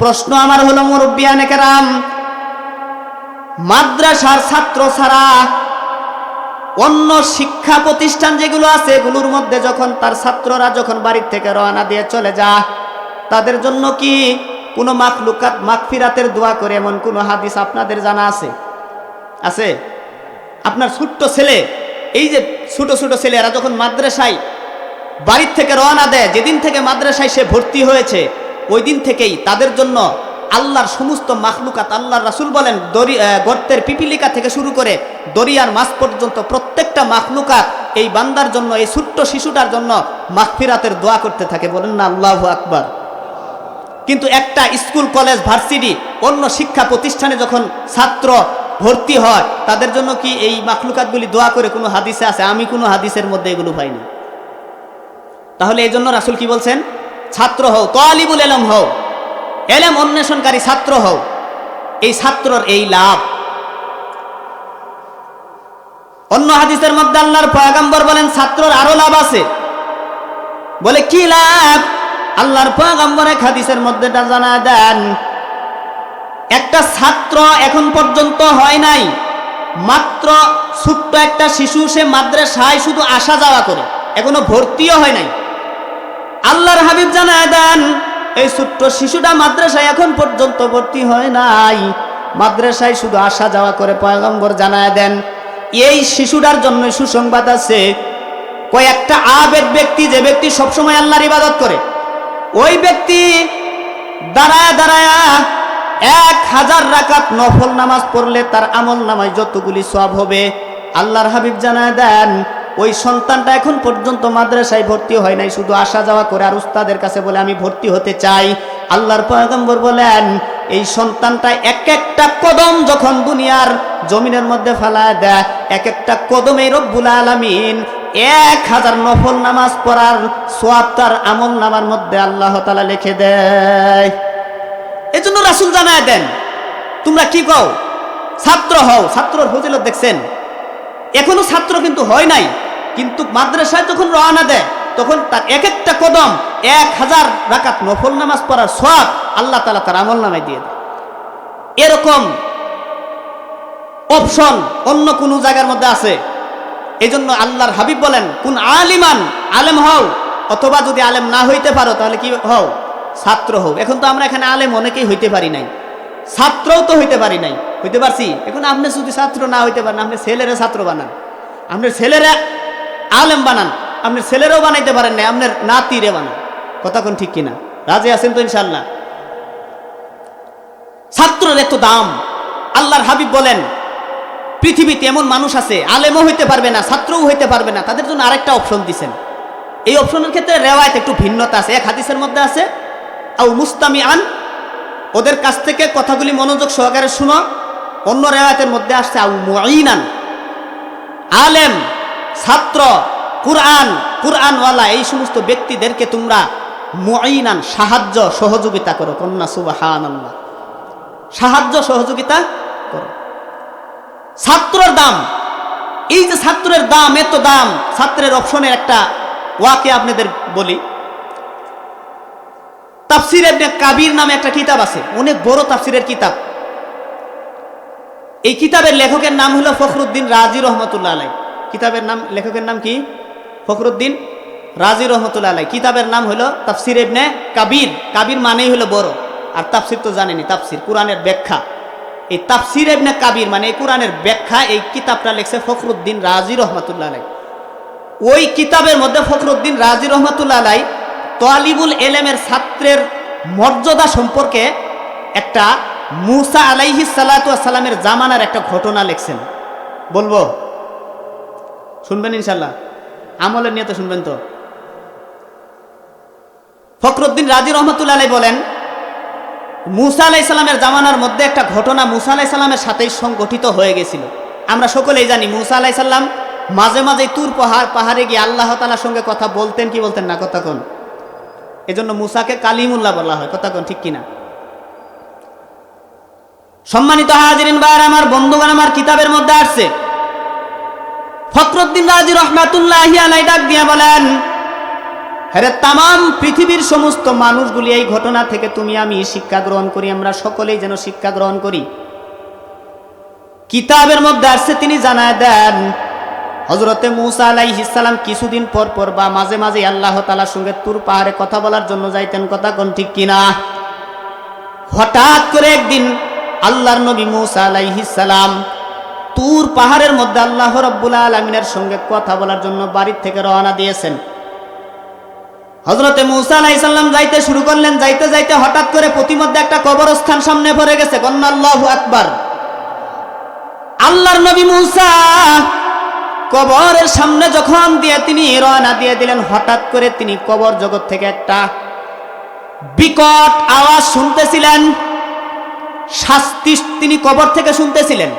Speaker 1: প্রশ্ন আমার হলো মুরব্বিয়ানে কেরাম, মাদ্রাসার ছাত্র ছাড়া অন্য শিক্ষা প্রতিষ্ঠান যেগুলো আছে এগুলোর মধ্যে যখন তার ছাত্ররা যখন বাড়ির থেকে রওনা দিয়ে চলে যায় তাদের জন্য কি কোনো মাখলুকাত মাগফিরাতের দোয়া করে এমন কোনো হাদিস আপনাদের জানা আছে? আছে? আপনার ছোট্ট ছেলে, এই যে ছোট ছোট ছেলেরা যখন মাদ্রাসায় বাড়ির থেকে রওনা দেয়, যেদিন থেকে মাদ্রাসায় সে ভর্তি হয়েছে ওই দিন থেকেই তাদের জন্য আল্লাহর সমস্ত মাখলুকাত, আল্লাহর রাসূল বলেন গর্তের পিপিলিকা থেকে শুরু করে দরিয়ার মাছ পর্যন্ত প্রত্যেকটা মাখলুকাত এই বান্দার জন্য, এই ছোট্ট শিশুটার জন্য মাগফিরাতের দোয়া করতে থাকে। বলেন না আল্লাহু আকবার। কিন্তু একটা স্কুল কলেজ ভার্সিটি অন্য শিক্ষা প্রতিষ্ঠানে যখন ছাত্র ভর্তি হয় তাদের জন্য কি এই মাখলুকাতগুলি দোয়া করে কোনো হাদিসে আছে? আমি কোনো হাদিসের মধ্যে এগুলো পাইনি। তাহলে এই জন্য রাসূল কি বলছেন? ছাত্র হও, তালিবুল ইলম হও, ইলম অন্বেষণকারী ছাত্র হও। এই ছাত্রর এই লাভ। অন্য হাদিসের মধ্যে আল্লাহর পয়গম্বর বলেন ছাত্রর আরো লাভ আছে। বলে কি লাভ? আল্লাহর পয়গম্বর এক হাদিসের মধ্যে জানায় দেন একটা ছাত্র এখন পর্যন্ত হয় নাই, মাত্র ছোট্ট একটা শিশু, সে মাদ্রাসায় শুধু আসা যাওয়া করে, এখনো ভর্তিও হয় নাই। আল্লাহর হাবিব জানায় দেন এই ছোট্ট শিশুটা মাদ্রাসায় এখন পর্যন্ত ভর্তি হয় নাই, মাদ্রাসায় শুধু আসা যাওয়া করে। পয়গম্বর জানায় দেন এই শিশুটার জন্য সুসংবাদ আছে। কয়েকটা আবেদ ব্যক্তি, যে ব্যক্তি সবসময় আল্লাহর ইবাদত করে, ওই ব্যক্তি দাঁড়ায় দাঁড়ায় 1000 রাকাত নফল নামাজ পড়লে তার আমল নামায় যতগুলি সওয়াব হবে, আল্লাহর হাবিব জানায় দেন ওই সন্তানটা এখন পর্যন্ত মাদ্রাসায় ভর্তি হয় নাই, শুধু আসা যাওয়া করে আর উস্তাদের কাছে বলে আমি ভর্তি হতে চাই। আল্লাহর পয়গম্বর বলেন এই সন্তানটা এক একটা কদম যখন দুনিয়ার জমিনের মধ্যে ফেলায় দেয়, এক একটা কদমে রব্বুল আলামিন 1000 নফল নামাজ পড়ার সওয়াব তার আমল নামার মধ্যে আল্লাহ তাআলা লিখে দেয়। এজন্য রাসূল জানায় দেন, তোমরা কি কও, ছাত্র হও। ছাত্রর ফজিলত দেখছেন, এখনো ছাত্র কিন্তু হয় নাই, কিন্তু মাদ্রাসায় যখন রওনা দেয় তখন তার এক একটা কদম 1000 রাকাত নফল নামাজ পড়ার সওয়াব আল্লাহ তাআলা তার আমল নামায় দিয়ে দেয়। এরকম অপশন অন্য কোন জায়গার মধ্যে আছে? এজন্য আল্লাহর হাবিব বলেন, কোন আলিমান, আলেম হও, অথবা যদি আলেম না হইতে পারো তাহলে কি হও, ছাত্র হও। এখন তো আমরা এখানে আলেম অনেকেই হইতে পারি নাই, ছাত্রও তো হইতে পারি নাই, হইতে পারছি। এখন আপনি যদি ছাত্র না হইতে পারেন, আপনি ছেলেরা ছাত্র বানান, আপনার ছেলেরা আলেম বানান, আপনি ছেলেরাও বানাইতে পারেন না, আপনার নাতিরে বানান। কথা কোন ঠিক কিনা? রাজি আছেন তো ইনশাল্লাহ? ছাত্রের এত দাম। আল্লাহর হাবিব বলেন, পৃথিবীতে এমন মানুষ আছে আলেমও হইতে পারবে না, ছাত্রও হইতে পারবে না, তাদের জন্য আরেকটা অপশন দিছেন। এই অপশনের ক্ষেত্রে রেওয়ায়েত একটু ভিন্নতা আছে। এক হাদিসের মধ্যে আছে আও মুস্তামিআন, ওদের কাছ থেকে কথাগুলি মনোযোগ সহকারে শুনো। অন্য রেওয়ায়েতের মধ্যে আসছে আও মুঈনান, আলেম, ছাত্র, কুরআনওয়ালা এই সমস্ত ব্যক্তিদেরকে তোমরা মুঈনান, সাহায্য সহযোগিতা করো। কন্যা সুবহানাল্লাহ, সাহায্য সহযোগিতা করো। ছাত্রের দাম, এই যে ছাত্রের দাম, এত দাম, ছাত্রের অপশনের একটা ওয়াকে আপনাদের বলি। তাফসির ইবনে কাবির নামে একটা কিতাব আছে, অনেক বড় তাফসিরের কিতাব। এই কিতাবের লেখকের নাম হলো ফখরুদ্দিন রাজি রহমতুল্লাহ আলাইহি। কিতাবের নাম, লেখকের নাম কি? ফখরুদ্দিন রাজি রহমতুল্লাহ আলাইহি। কিতাবের নাম হলো তাফসির ইবনে কাবির। কাবির মানেই হলো বড়, আর তাফসির তো জানেনি, তাফসির কোরআনের ব্যাখ্যা। এই তাফসির ইবনে কাবির মানে এই কোরআনের ব্যাখ্যা। এই কিতাবটা লিখছে ফখরুদ্দিন রাজি রহমতুল্লাহ আলাইহি। ওই কিতাবের মধ্যে ফখরুদ্দিন রাজি রহমতুল্লাহ আলাইহি তালিবুল ইলমের ছাত্রের মর্যাদা সম্পর্কে একটা মুসা আলাইহিস সালাতু ওয়াস সালামের জামানার একটা ঘটনা লিখছেন। বলবো, শুনবেন ইনশাআল্লাহ? আমলের নিয়তে শুনবেন তো? ফখরুদ্দিন রাজি রহমতুল্লাহ আলাইহি বলেন, মুসা আলাইহিস সালামের জামানার মধ্যে একটা ঘটনা মুসা আলাইহিস সালামের সাথেই সংগঠিত হয়ে গেছিল। আমরা সকলেই জানি মুসা আলাইহিস সালাম মাঝে মাঝে তুর পাহাড়ে গিয়ে আল্লাহ তাআলার সঙ্গে কথা বলতেন, কি বলতেন না? কথা কোন? এজন্য মুসাকে কালিমুল্লাহ বলা হয়। কথা কোন ঠিক কিনা? সম্মানিত হাজিরিন ভাইরা আমার, বন্ধুগণ আমার, কিতাবের মধ্যে আসছে ফখরুদ্দিন রাজি রহমাতুল্লাহি আলাইহি ডাক দিয়া বলেন, হ্যাঁ তামাম পৃথিবীর সমস্ত মানুষগুলি এই ঘটনা থেকে তুমি আমি শিক্ষা গ্রহণ করি, আমরা সকলেই যেন শিক্ষা গ্রহণ করি। কিতাবের মধ্যে আসছে, তিনি জানায় দেন হযরতে মুসা আলাইহিস সালাম কিছুদিন পর পর বা মাঝে মাঝে আল্লাহ তাআলার সঙ্গে তুর পাহাড়ে কথা বলার জন্য যাইতেন। কথা কোন ঠিক কিনা? হঠাৎ করে একদিন আল্লাহর নবী মুসা আলাইহিস সালাম তুর পাহাড়ের মধ্যে আল্লাহ রাব্বুল আলামিনের সঙ্গে কথা বলার জন্য বাড়ি থেকে রওনা দিয়েছেন। হযরতে মুসা আলাইহিস সালাম যাইতে শুরু করলেন। যাইতে যাইতে হঠাৎ করে প্রতিমধ্যে একটা কবরস্থান সামনে পড়ে গেছে। কন্না আল্লাহু আকবার। আল্লাহর নবী মুসা কবরের সামনে যখন দিয়ে তিনি রওনা দিয়ে দিলেন, হঠাৎ করে তিনি কবর জগৎ থেকে একটা বিকট আওয়াজ শুনতেছিলেন। শাস্তি তিনি কবর থেকে শুনতেছিলেন।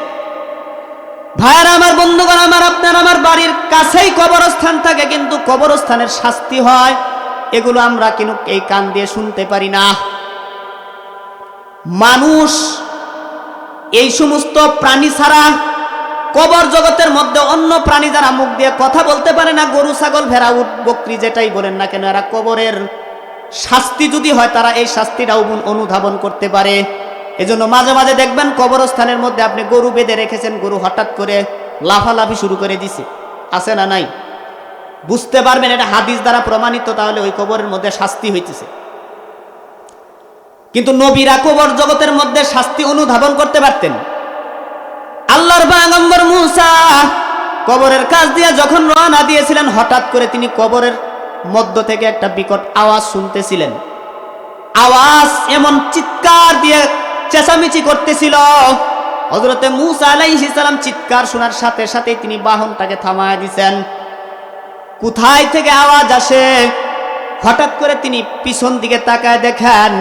Speaker 1: ভাইরা আমার, বন্ধুগণ আমার, আপনার আমার বাড়ির কাছেই কবরস্থান থাকে, কিন্তু কবরস্থানের শাস্তি হয়, এগুলো আমরা কিন্তু এই কান দিয়ে শুনতে পারি না। মানুষ, এই সমস্ত প্রাণী ছাড়া কবর জগতের মধ্যে অন্য প্রাণী যারা মুখ দিয়ে কথা বলতে পারে না, গরু, ছাগল, ভেড়া, উট, বকরি যেটাই বলেন না কেন, এরা কবরের শাস্তি যদি হয় তারা এই শাস্তিটাও অনুধাবন করতে পারে। এজন্য মাঝে মাঝে দেখবেন কবরস্থানের মধ্যে আপনি গরু বেঁধে রেখেছেন, গরু হঠাৎ করে লাফালাফি শুরু করে দিছে, আছে না নাই? বুঝতে পারবেন এটা হাদিস দ্বারা প্রমাণিত, তাহলে ওই কবরের মধ্যে শাস্তি হইতেছে। কিন্তু নবীরা কবর জগতের মধ্যে শাস্তি অনুধাবন করতে পারতেন। আল্লাহর পয়গম্বর মুসা কবরের কাছ দিয়ে যখন রওনা দিয়েছিলেন, হঠাৎ করে তিনি কবরের মধ্য থেকে একটা বিকট আওয়াজ শুনতেছিলেন। আওয়াজ এমন চিৎকার দিয়ে চেঁচামেচি করতেছিল, হযরতে মুসা আলাইহিস সালাম চিৎকার শোনার সাথে সাথে তিনি বাহনটাকে থামায় দিয়েছেন। কোথায় থেকে আওয়াজ আসে? হঠাৎ করে তিনি পিছন দিকে তাকায় দেখেন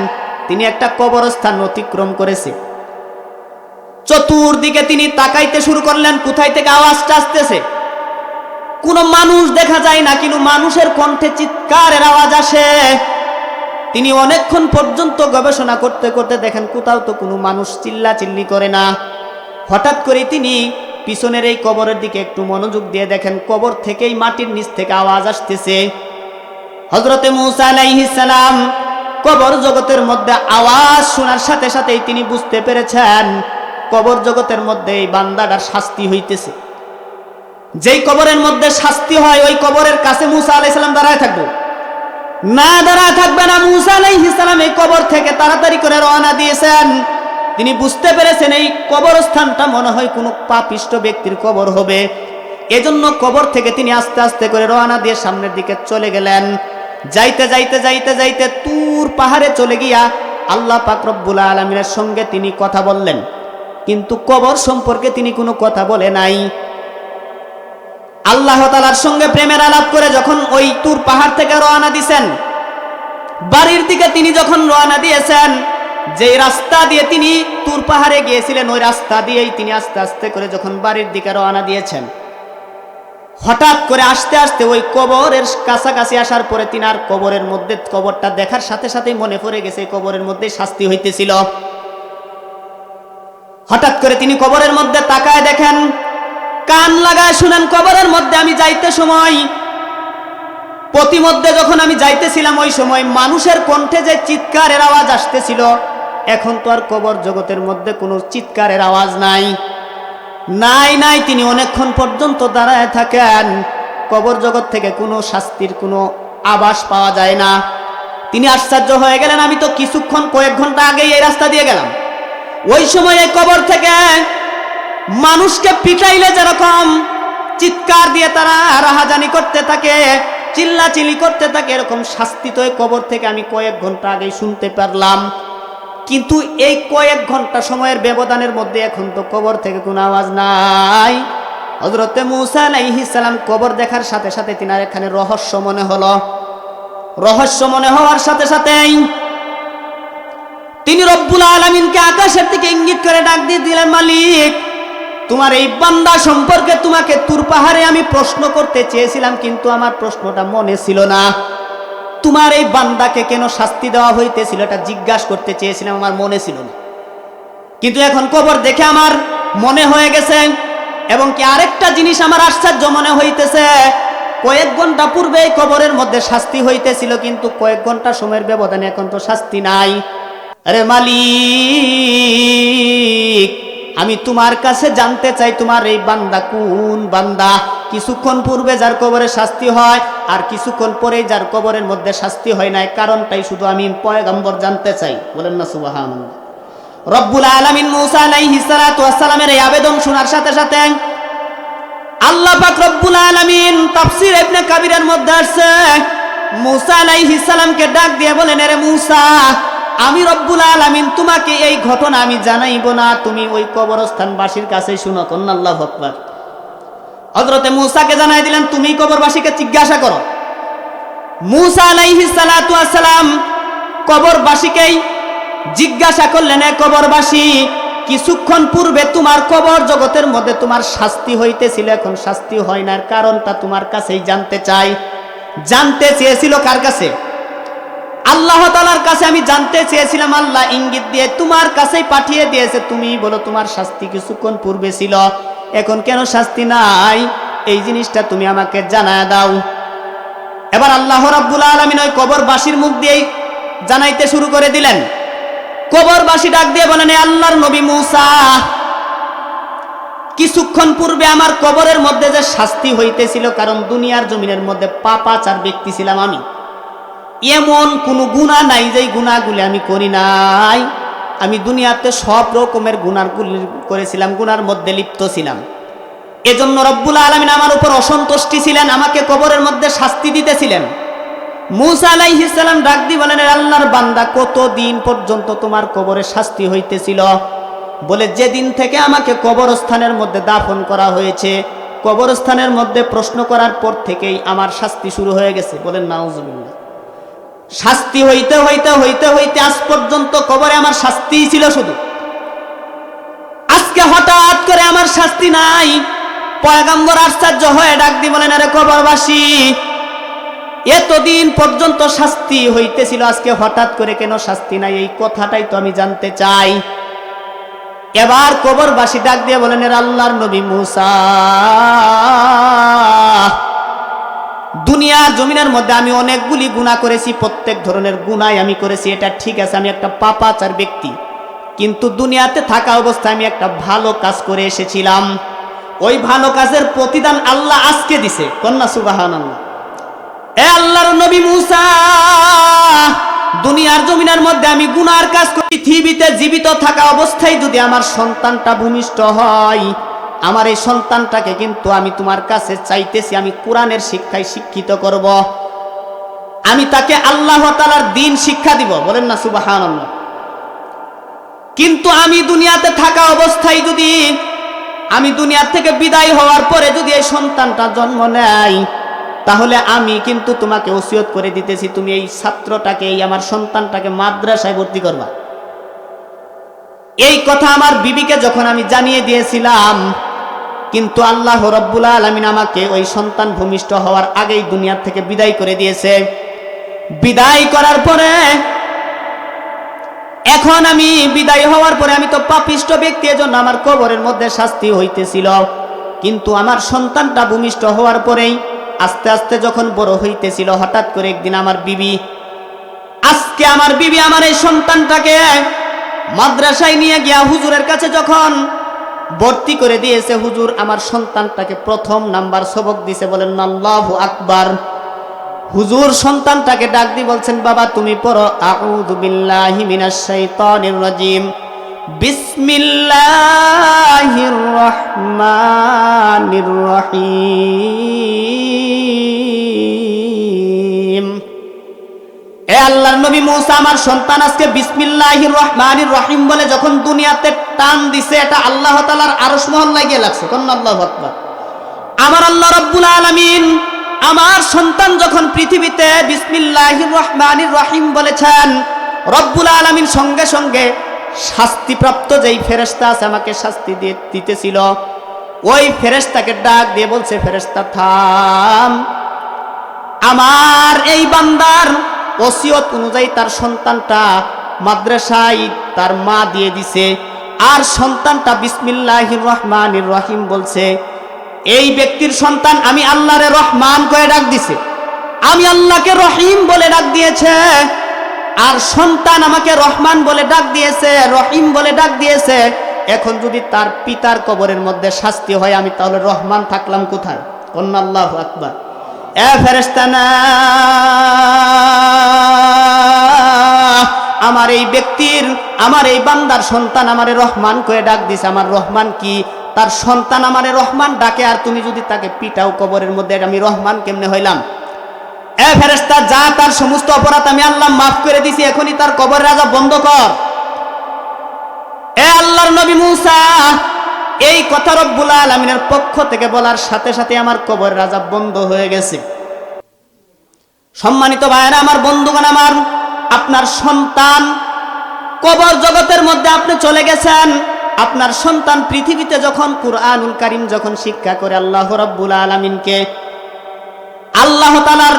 Speaker 1: তিনি একটা কবরস্থান অতিক্রম করেছে। চতুর্দিকে তিনি তাকাইতে শুরু করলেন, কোথায় থেকে আওয়াজটা আসতেছে। কোনো মানুষ দেখা যায় না, কিন্তু মানুষের কণ্ঠে চিৎকারের আওয়াজ আসে। তিনি অনেকক্ষণ পর্যন্ত গবেষণা করতে করতে দেখেন কোথাও তো কোনো মানুষ চিল্লাচিল্লি করে না। হঠাৎ করে তিনি পিছনের এই কবরের দিকে একটু মনোযোগ দিয়ে দেখেন কবর থেকেই মাটির নিচ থেকে আওয়াজ আসতেছে। হযরতে মূসা আলাইহিস সালাম কবর জগতের মধ্যে আওয়াজ শোনার সাথে সাথেই তিনি বুঝতে পেরেছেন কবর জগতের মধ্যে এই বান্দাটার শাস্তি হইতেছে। যেই কবরের মধ্যে শাস্তি হয় ওই কবরের কাছে মূসা আলাইহিস সালাম দাঁড়ায় থাকবে না, দাঁড়ায় থাকবে না। মূসা আলাইহিস সালাম এই কবর থেকে তাড়াতাড়ি করে রওনা দিয়েছেন। তিনি বুঝতে পেরেছেন এই কবরস্থানটা মনে হয় কোনো পাপিষ্ট ব্যক্তির কবর হবে। এজন্য কবর থেকে তিনি আস্তে আস্তে করে রওনা দিয়ে সামনের দিকে চলে গেলেন। যাইতে যাইতে যাইতে যাইতে তুর পাহাড়ে চলে গিয়া আল্লাহ পাক রব্বুল আলামিনের সঙ্গে তিনি কথা বললেন, কিন্তু কবর সম্পর্কে তিনি কোনো কথা বলে নাই। আল্লাহ তাআলার সঙ্গে প্রেমের আলাপ করে যখন ওই তুর পাহাড় থেকে রওনা দিয়েছেন, বাড়ির দিকে তিনি যখন রওনা দিয়েছেন, যে রাস্তা দিয়ে তিনি তুর পাহাড়ে গিয়েছিলেন ওই রাস্তা দিয়েই তিনি আস্তে আস্তে করে যখন বাড়ির দিকে রওনা দিয়েছেন, হঠাৎ করে আস্তে আস্তে ওই কবরের কাছাকাছি আসার পরে তিনি আর কবরের মধ্যে, কবরটা দেখার সাথে সাথেই মনে পড়ে গেছে কবরের মধ্যে শাস্তি হইতেছিল। হঠাৎ করে তিনি কবরের মধ্যে তাকায় দেখেন, কান লাগায় শুনেন, কবরের মধ্যে আমি যাইতে সময়, প্রতিমধ্যে যখন আমি যাইতেছিলাম ওই সময় মানুষের কণ্ঠে যে চিৎকারের আওয়াজ আসতেছিল, এখন তো আর কবর জগতের মধ্যে কোনো চিৎকারের আওয়াজ নাই। নাই নাই তিনি অনেকক্ষণ পর্যন্ত দাঁড়ায় থাকেন, কবর জগৎ থেকে কোনো শাস্তির কোনো আভাস পাওয়া যায় না। তিনি আশ্চর্য হয়ে গেলেন, আমি তো কিছুক্ষণ কয়েক ঘন্টা আগেই এই রাস্তা দিয়ে গেলাম। ওই সময় এই কবর থেকে মানুষকে পিটাইলে যেরকম চিৎকার দিয়ে তারা রাহাজানি করতে থাকে, চিল্লাচিল্লি করতে থাকে, এরকম শাস্তি তো এই কবর থেকে আমি কয়েক ঘন্টা আগেই শুনতে পারলাম। কিন্তু এই কয়েক ঘন্টা সময়ের ব্যবধানের মধ্যে এখন তো কবর থেকে কোনো আওয়াজ নাই। হযরতে মূসা আলাইহিস সালাম কবর দেখার সাথে সাথে তিনার এখানে রহস্য মনে হলো। রহস্য মনে হওয়ার সাথে সাথেই তিনি রব্বুল আলামিনকে আকাশের দিকে ইঙ্গিত করে ডাক দিয়ে দিলেন, মালিক, তোমার এই বান্দা সম্পর্কে তোমাকে তুর পাহাড়ে আমি প্রশ্ন করতে চেয়েছিলাম, কিন্তু আমার প্রশ্নটা মনে ছিল না। তোমার এই বান্দাকে কেন শাস্তি দেওয়া হইতেছিল এটা জিজ্ঞাসা করতে চেয়েছিলাম, আমার মনে ছিল না। কিন্তু এখন কবর দেখে আমার মনে হয়ে গেছে। এবং কি আরেকটা জিনিস আমার আশ্চর্য মনে হইতেছে, কয়েক ঘন্টা পূর্বে এই কবরের মধ্যে শাস্তি হইতেছিল, কিন্তু কয়েক ঘন্টা সময়ের ব্যবধানে এখন তো শাস্তি নাই। আরে মালিক, আমি তোমার কাছে জানতে চাই তোমার এই বান্দা কোন বান্দা, কিছুক্ষণ পূর্বে যার কবরে শাস্তি হয় আর কিছুক্ষণ পরেই যার কবরের মধ্যে শাস্তি হয় নাই, কারণটাই শুধু আমি পয়গম্বর জানতে চাই। বলেন না সুবহানাল্লাহ। রব্বুল আলামিন মূসা আলাইহিস সালাতু ওয়াস সালামের এই আবেদন শোনার সাথে সাথে আল্লাহ পাক রব্বুল আলামিন তাফসীর ইবনে কাবিরের মধ্যে আছে, মূসা আলাইহিস সালামকে ডাক দিয়ে বলেন, আরে মূসা, আমি রব্বুল আলামিন তোমাকে এই ঘটনা আমি জানাইব না, তুমি ওই কবরস্থানবাসীর কাছে শুনো। কন্যা আল্লাহু আকবার। হযরতে মূসাকে জানাই দিলেন, তুমি কবরবাসীকে জিজ্ঞাসা করো। মূসা আলাইহিস সালাতু ওয়াস সালাম কবরবাসীকেই জিজ্ঞাসা করলেন, এ কবরবাসী, কিছুক্ষণ পূর্বে তোমার কবর জগতের মধ্যে তোমার শাস্তি হইতেছিল, এখন শাস্তি হয় না, কারণটা তোমার কাছেই জানতে চাই। জানতে চেয়েছিল কার কাছে? আল্লাহ তাআলার কাছে আমি জানতে চেয়েছিলাম। আল্লাহ ইঙ্গিত দিয়ে তোমার কাছেই পাঠিয়ে দিয়েছে, তুমি বলো তোমার শাস্তি কিছুক্ষণ পূর্বে ছিল, এখন কেন শাস্তি নাই, এই জিনিসটা তুমি আমাকে জানায় দাও। এবার আল্লাহ রাব্বুল আলামিন ওই কবরবাসীর মুখ দিয়েই জানাইতে শুরু করে দিলেন। কবরবাসী ডাক দিয়ে বলেন, আল্লাহর নবী মূসা, কিছুক্ষণ পূর্বে আমার কবরের মধ্যে যে শাস্তি হইতেছিল, কারণ দুনিয়ার জমিনের মধ্যে পাপাচার ব্যক্তি ছিলাম আমি, এমন কোনো গুনাহ নাই যেই গুনাহগুলি আমি করি নাই। আমি দুনিয়াতে সব রকমের গুনাহগুলি করেছিলাম, গুনার মধ্যে লিপ্ত ছিলাম। এজন্য রব্বুল আলামিন আমার উপর অসন্তুষ্টি ছিলেন, আমাকে কবরের মধ্যে শাস্তি দিতেছিলেন। মূসা আলাইহিস সালাম ডাক দিয়ে বলেন, আল্লাহর বান্দা, কতদিন পর্যন্ত তোমার কবরে শাস্তি হইতেছিল? বলে, যেদিন থেকে আমাকে কবরস্থানের মধ্যে দাফন করা হয়েছে, কবরস্থানের মধ্যে প্রশ্ন করার পর থেকেই আমার শাস্তি শুরু হয়ে গেছে। বলেন নাউজুবিল্লাহ। শাস্তি হইতে হইতে হইতে হইতে আজ পর্যন্ত কবরে আমার শাস্তিই ছিল শুধু। আজকে হঠাৎ করে আমার শাস্তি নাই। পয়গম্বর আশ্চর্য হয়ে ডাক দিয়ে বলেন, আরে কবরবাসী, এতদিন পর্যন্ত শাস্তি হইতেছিল, আজকে হঠাৎ করে কেন শাস্তি নাই? এই কথাটাই তো আমি জানতে চাই। এবার কবরবাসী ডাক দিয়ে বলেন, এর আল্লাহর নবী মুসা, দুনিয়ার জমিনের মধ্যে আমি অনেকগুলি গুনাহ করেছি, প্রত্যেক ধরনের গুনাহ আমি করেছি, এটা ঠিক আছে, আমি একটা পাপাচার ব্যক্তি। কিন্তু দুনিয়াতে থাকা অবস্থায় আমি একটা ভালো কাজ করে এসেছিলাম। ওই ভালো কাজের প্রতিদান আল্লাহ আজকে দিছে। কন্যা সুবহানাল্লাহ। এ আল্লাহর নবী মুসা, দুনিয়ার জমিনের মধ্যে আমি গুনার কাজ করি, পৃথিবীতে জীবিত থাকা অবস্থায় যদি আমার সন্তানটা ভূমিষ্ঠ হয়, আমার এই সন্তানটাকে কিন্তু আমি তোমার কাছে চাইতেছি, আমি কোরআনের শিক্ষায় শিক্ষিত করব, আমি তাকে আল্লাহ তাআলার দ্বীন শিক্ষা দিব। বলেন না সুবহানাল্লাহ। কিন্তু আমি দুনিয়াতে থাকা অবস্থায় যদি, আমি দুনিয়া থেকে বিদায় হওয়ার পরে যদি এই সন্তানটা জন্ম নেয়, তাহলে আমি কিন্তু তোমাকে ওসিয়ত করে দিতেছি, তুমি এই ছাত্রটাকে, এই আমার সন্তানটাকে মাদ্রাসায় ভর্তি করবা। এই কথা আমার বিবিকে যখন আমি জানিয়ে দিয়েছিলাম, কিন্তু আল্লাহ রাব্বুল আলামিন আমাকে ওই সন্তান ভূমিষ্ঠ হওয়ার আগেই দুনিয়া থেকে বিদায় করে দিয়েছে। বিদায় করার পরে এখন আমি বিদায় হওয়ার পরে আমি তো পাপিষ্ঠ ব্যক্তি, এজন্য আমার কবরের মধ্যে শাস্তি হইতেছিল। কিন্তু আমার সন্তানটা ভূমিষ্ঠ হওয়ার পরেই আস্তে আস্তে যখন বড় হইতেছিল, হঠাৎ করে একদিন আমার বিবি, আজকে আমার বিবি আমার এই সন্তানটাকে মাদ্রাসায় নিয়ে গিয়া হুজুরের কাছে যখন ভর্তি করে দিয়েছে, হুজুর আমার সন্তানটাকে প্রথম নাম্বার সবক দিছে। বলেন আল্লাহু আকবার। হুজুর সন্তানটাকে ডাক দিয়ে বলছেন, বাবা তুমি পড়ো আউযু বিল্লাহি মিনাশ শাইতানির রাজিম, বিসমিল্লাহির রহমানির রহিম। এ আল্লাহর নবী মুসা, আমার সন্তান আজকে বিসমিল্লাহির রহমানির রহিম বলে যখন দুনিয়াতে টান দিছে, এটা আল্লাহ তাআলার আরশ মহল্লায় গিয়ে লাগছে। কোন আল্লাহু আকবার। আমার আল্লাহ রাব্বুল আলামিন আমার সন্তান যখন পৃথিবীতে বিসমিল্লাহির রহমানির রহিম বলেছেন, রব্বুল আলামিন সঙ্গে সঙ্গে শাস্তিপ্রাপ্ত যেই ফেরেশতা আছে, আমাকে শাস্তি দিতেছিল, ওই ফেরেশতাকে ডাক দিয়ে বলছে, ফেরেশতা থাম, আমার এই বান্দার ওসিয়ত অনুযায়ী তার সন্তানটা মাদ্রাসায় তার মা দিয়ে দিছে, আর সন্তানটা বিসমিল্লাহির রহমানির রহিম বলছে। এই ব্যক্তির সন্তান আমি আল্লাহরে রহমান করে ডাক দিছে, আমি আল্লাহকে রহিম বলে ডাক দিয়েছে, আর সন্তান আমাকে রহমান বলে ডাক দিয়েছে, রহিম বলে ডাক দিয়েছে। এখন যদি তার পিতার কবরের মধ্যে শাস্তি হয়, আমি তাহলে রহমান থাকলাম কোথায়? কোন আল্লাহু আকবার। এ ফেরেশতা না, আমার এই ব্যক্তির, আমার এই বান্দার সন্তান আমারে রহমান করে ডাক দিছে, আমার রহমান কি? তার সন্তান আমারে রহমান ডাকে, আর তুমি যদি তাকে পিটাও কবরের মধ্যে, আমি রহমান কেমনে হইলাম? এ ফেরেশতা যা, তার সমস্ত অপরাধ আমি আল্লাহ মাফ করে দিছি, এখনই তার কবরের আযাব বন্ধ কর। এ আল্লাহর নবী মুসা, এই কথা রব্বুল আলামিনের পক্ষ থেকে বলার সাথে সাথে আমার কবরের আযাব বন্ধ হয়ে গেছে। সম্মানিত ভাইরা আমার, বন্ধুগণ আমার, আপনার সন্তান কবর জগতের মধ্যে আপনি চলে গেছেন, আপনার সন্তান পৃথিবীতে যখন কুরআনুল কারীম যখন শিক্ষা করে আল্লাহ রাব্বুল আলামিনকে, আল্লাহ তাআলার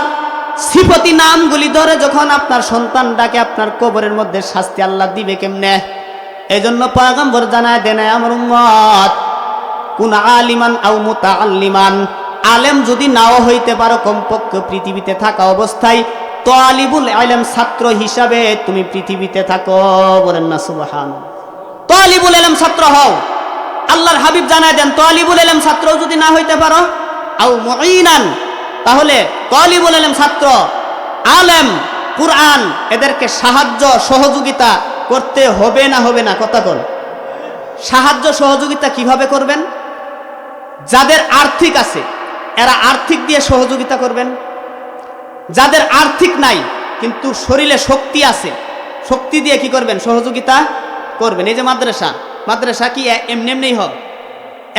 Speaker 1: সিফতি নামগুলি ধরে যখন আপনার সন্তান ডাকে, আপনার কবরের মধ্যে শাস্তি আল্লাহ দিবে কেমনে? এজন্য পয়গম্বর জানায় দেন, আমার উম্মত, কুন আলিমান আও মুতাআল্লিমান, আলেম যদি নাও হইতে পারো, কমপক্ষে পৃথিবীতে থাকা অবস্থায় তালিবুল ইলম, ছাত্র হিসাবে তুমি পৃথিবীতে থাকো। বলেন না সুবহানাল্লাহ। তালিবুল ইলম, ছাত্র হও। আল্লাহর হাবিব জানায় দেন, তালিবুল ইলম ছাত্র যদি না হইতে পারো, আও মুঈনান, তাহলে তালিবুল ইলম ছাত্র, আলেম, কুরআন, এদেরকে সাহায্য সহযোগিতা করতে হবে না? হবে না? কথা বল। সাহায্য সহযোগিতা কিভাবে করবেন? যাদের আর্থিক আছে এরা আর্থিক দিয়ে সহযোগিতা করবেন, যাদের আর্থিক নাই কিন্তু শরীরে শক্তি আছে, শক্তি দিয়ে কি করবেন? সহযোগিতা করবেন। এই যে মাদ্রাসা কি এমনি এমনি হোক?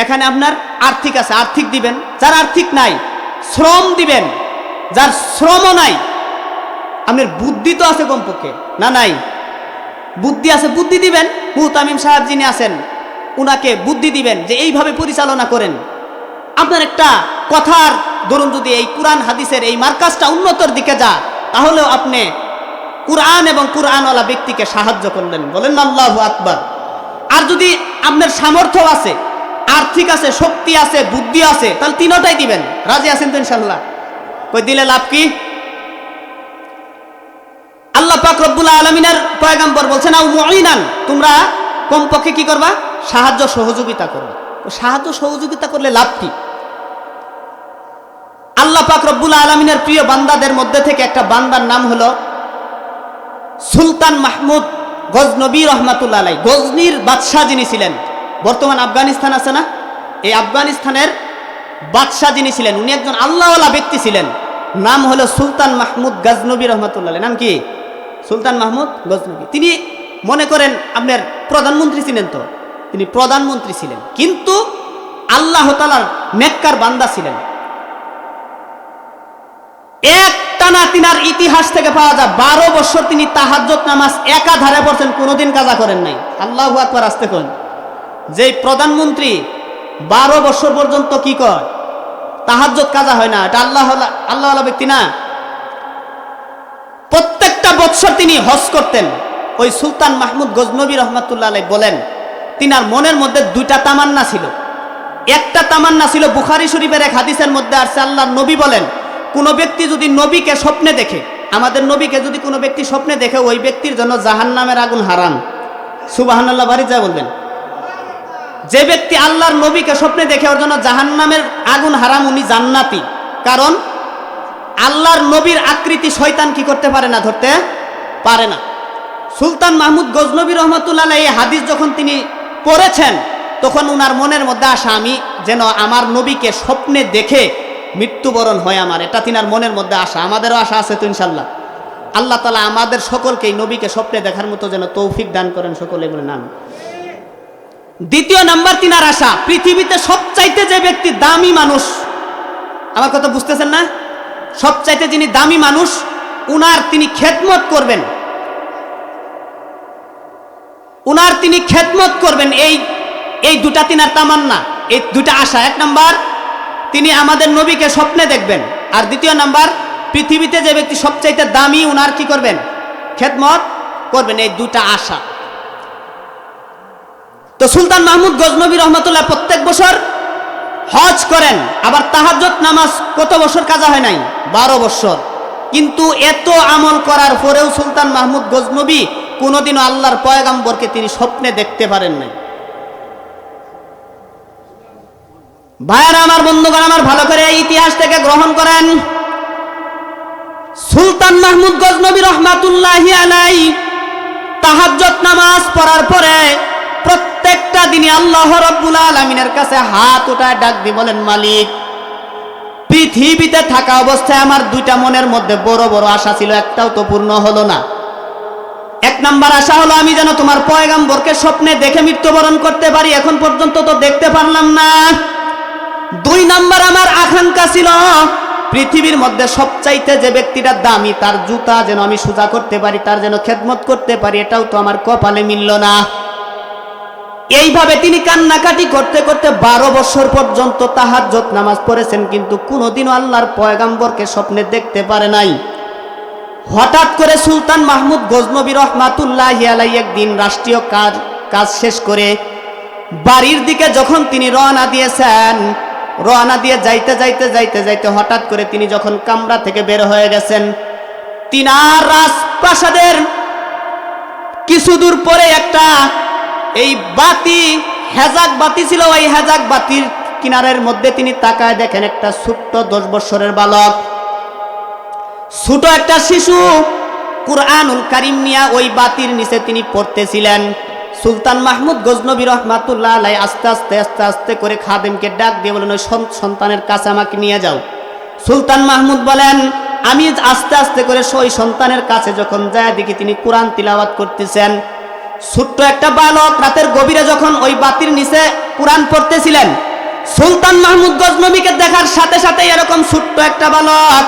Speaker 1: এখানে আপনার আর্থিক আছে, আর্থিক দিবেন। যার আর্থিক নাই শ্রম দিবেন, যার শ্রমও নাই আপনার বুদ্ধি তো আছে কমপক্ষে, না নাই? বুদ্ধি আছে, বুদ্ধি দিবেন। মুহতামিম সাহেব যিনি আছেন উনাকে বুদ্ধি দিবেন যে এইভাবে পরিচালনা করেন। আপনার একটা কথার ধরুন যদি এই কোরআন হাদিসের এই মার্কাজটা উন্নতর দিকে যা, তাহলেও আপনি কোরআন এবং কোরআনওয়ালা ব্যক্তিকে সাহায্য করলেন, বলেন আল্লাহু আকবার। আর যদি আপনার সামর্থ্য আছে, আর্থিক আছে, শক্তি আছে, বুদ্ধি আছে, তাহলে তিনটাই দিবেন। রাজি আছেন তো ইনশাল্লাহ? কই দিলে লাভ কি? আল্লাহ পাক রব্বুল আলামিনের পয়গম্বর বলছেন আও মুঈনান, তোমরা কমপক্ষে কি করবা? সাহায্য সহযোগিতা করবে। সাহায্য সহযোগিতা করলে লাভ কি? আল্লাহ পাক রব্বুল আলামিনের প্রিয় বান্দাদের মধ্যে থেকে একটা বান্দার নাম হলো সুলতান মাহমুদ গজনবী রহমাতুল্লাহ আলাইহি। গজনির বাদশাহ যিনি ছিলেন, বর্তমান আফগানিস্তান আছে না, এই আফগানিস্তানের বাদশাহ যিনি ছিলেন, উনি একজন আল্লাহওয়ালা ব্যক্তি ছিলেন। নাম হলো সুলতান মাহমুদ গজনবী রহমাতুল্লাহ আলাইহি। নাম কি? সুলতান মাহমুদ গজনবী। তিনি মনে করেন আপনার প্রধানমন্ত্রী ছিলেন, তো তিনি প্রধানমন্ত্রী ছিলেন, কিন্তু আল্লাহ তাআলার নেককার বান্দা ছিলেন। একটানা তিনার ইতিহাস থেকে পাওয়া যায় 12 বছর তিনি তাহাজ্জুদ নামাজ একাধারে পড়ছেন, কোনোদিন কাজা করেন নাই। আল্লাহু আকবার, আস্তে কোন। যে প্রধানমন্ত্রী 12 বছর পর্যন্ত কি কয়? তাহাজ্জুদ কাজা হয় না, এটা আল্লাহওয়ালা ব্যক্তি না। প্রত্যেকটা বছর তিনি হজ করতেন। ওই সুলতান মাহমুদ গজনবী রহমাতুল্লাহ আলাইহি বলেন, তিনার মনের মধ্যে দুইটা তামান্না ছিল। একটা তামান্না ছিল বুখারী শরীফের এক হাদিসের মধ্যে আসছে, আল্লাহর নবী বলেন, কোন ব্যক্তি যদি নবীকে স্বপ্নে দেখে, আমাদের নবীকে যদি কোনো ব্যক্তি স্বপ্নে দেখে, ওই ব্যক্তির জন্য জাহান্নামের আগুন হারাম। সুবহানাল্লাহ, বাড়ি যা বলবেন। যে ব্যক্তি আল্লাহর নবীকে স্বপ্নে দেখে, ওর জন্য জাহান্নামের আগুন হারাম, উনি জান্নাতি। কারণ আল্লাহর নবীর আকৃতি শয়তান কি করতে পারে না, ধরতে পারে না। সুলতান মাহমুদ গজনবী রহমাতুল্লাহ আলাইহি এই হাদিস যখন তিনি পড়েছেন, তখন উনার মনের মধ্যে আসা, আমি যেন আমার নবীকে স্বপ্নে দেখে মৃত্যুবরণ হয় আমার, এটা তিনার মনের মধ্যে আসা। আমাদেরও আশা আছে তো ইনশাল্লাহ। আল্লাহ তাআলা আমাদের সকলকে এই নবীকে স্বপ্নে দেখার মতো যেন তৌফিক দান করেন, সকলে বলেন আমিন। দ্বিতীয় নাম্বার তিনার আশা, পৃথিবীতে সবচাইতে যে ব্যক্তি দামি মানুষ, আমার কথা বুঝতেছেন না? সবচাইতে যিনি দামি মানুষ, উনার তিনি খেদমত করবেন, উনার তিনি খেদমত করবেন। এই দুটা তিনার তামান্না, এই দুটা আশা। এক নাম্বার, তিনি আমাদের নবীকে স্বপ্নে দেখবেন। আর দ্বিতীয় নাম্বার, পৃথিবীতে যে ব্যক্তি সবচাইতে দামি, উনার কি করবেন? খেদমত করবেন। এই দুটা আশা। তো সুলতান মাহমুদ গজনবী রহমাতুল্লাহ প্রত্যেক বছর হজ করেন। আবার তাহাজ্জুদ নামাজ কত বছর কাজা হয় নাই? 12 বছর। কিন্তু এত আমল করার পরেও সুলতান মাহমুদ গজনবী কোনোদিনও আল্লাহর পয়গম্বরকে তিনি স্বপ্নে দেখতে পারেন নাই। ভাইয়ারা আমার, বন্ধুগণ আমার, ভালো করে এই ইতিহাস থেকে গ্রহণ করেন। সুলতান মাহমুদ গজনবী রহমাতুল্লাহি আলাইহি তাহাজ্জুদ নামাজ পড়ার পরে প্রত্যেকটা দিনই আল্লাহ রাব্বুল আলামিনের কাছে হাত উঠায় ডাক দিয়ে বলেন, মালিক, পৃথিবীতে থাকা অবস্থায় আমার দুইটা মনের মধ্যে বড় বড় আশা ছিল, একটাও তো পূর্ণ হলো না। এক নাম্বার আশা হলো আমি যেন তোমার পয়গম্বরকে স্বপ্নে দেখে মৃত্যুবরণ করতে পারি, এখন পর্যন্ত তো দেখতে পারলাম না। 2 নাম্বার আমার আকাঙ্ক্ষা ছিল পৃথিবীর মধ্যে সবচাইতে যে ব্যক্তিটা দামি, তার জুতা যেন আমি সোজা করতে পারি, তার যেন খেদমত করতে পারি, এটাও তো আমার কপালে মিলল না। এইভাবে তিনি কান্নাকাটি করতে করতে 12 বছর পর্যন্ত তাহাজ্জুদ নামাজ পড়েছেন, কিন্তু কোনোদিনও আল্লাহর পয়গম্বরকে স্বপ্নে দেখতে পারে নাই। হঠাৎ করে সুলতান মাহমুদ গজনবী রহমাতুল্লাহি আলাইহি একদিন রাষ্ট্রীয় কাজ শেষ করে বাড়ির দিকে যখন তিনি রওনা দিয়েছেন, রওনা দিয়ে যাইতে যাইতে যাইতে যাইতে হঠাৎ করে তিনি যখন কামরা থেকে বের হয়ে গেছেন, তিনার রাজপ্রাসাদের কিছু দূর পরে একটা এই বাতি, হেজাক বাতি ছিল, ওই হেজাক বাতির কিনারের মধ্যে তিনি তাকায় দেখেন একটা ছোট্ট 10 বছরের বালক, ছোট একটা শিশু কুরআনুল কারীম নিয়ে ওই বাতির নিচে তিনি পড়তেছিলেন। সুলতান মাহমুদ গজনবী রহমাতুল্লাহ আলাইহি আস্তে আস্তে আস্তে আস্তে করে খাদেমকে ডাক দিয়ে বলেন, ওই সন্তানের কাছে আমাকে নিয়ে যাও। সুলতান মাহমুদ বলেন, আমি আস্তে আস্তে করে ওই সন্তানের কাছে যখন যায় দেখি তিনি কোরআন তিলাওয়াত করতেছেন। ছোট্ট একটা বালক রাতের গভীরে যখন ওই বাতির নিচে কোরআন পড়তেছিলেন, সুলতান মাহমুদ গজনবীকে দেখার সাথে সাথে এরকম ছোট্ট একটা বালক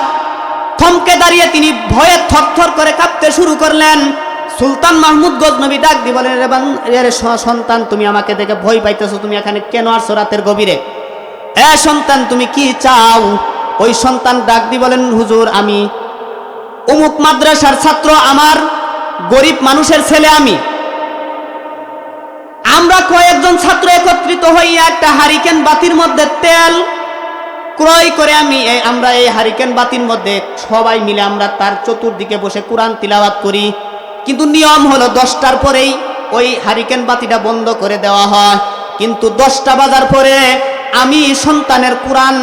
Speaker 1: থমকে দাঁড়িয়ে তিনি ভয়ে থরথর করে কাঁপতে শুরু করলেন। সুলতান মাহমুদ গজনবী ডাক দিয়ে বলেন, রে সন্তান, তুমি আমাকে দেখে ভয় পাইতেছো, তুমি এখানে কেন আসছো রাতের গভীরে? এ সন্তান, তুমি কি চাও? ওই সন্তান ডাক দিয়ে বলেন, হুজুর, আমি অমুক মাদ্রাসার ছাত্র, আমার গরিব মানুষের ছেলে, আমরা কয়েকজন ছাত্র একত্রিত হইয়া একটা হারিকেন বাতির মধ্যে তেল ক্রয় করে আমরা এই হারিকেন বাতির মধ্যে সবাই মিলে আমরা তার চতুর্দিকে বসে কোরআন তিলাওয়াত করি। কিন্তু নিয়ম হলো 10টার পরেই ওই হারিকেন বাতিটা বন্ধ করে দেওয়া হয়। কিন্তু 10টা বাজার পরে আমি সন্তানের কোরআন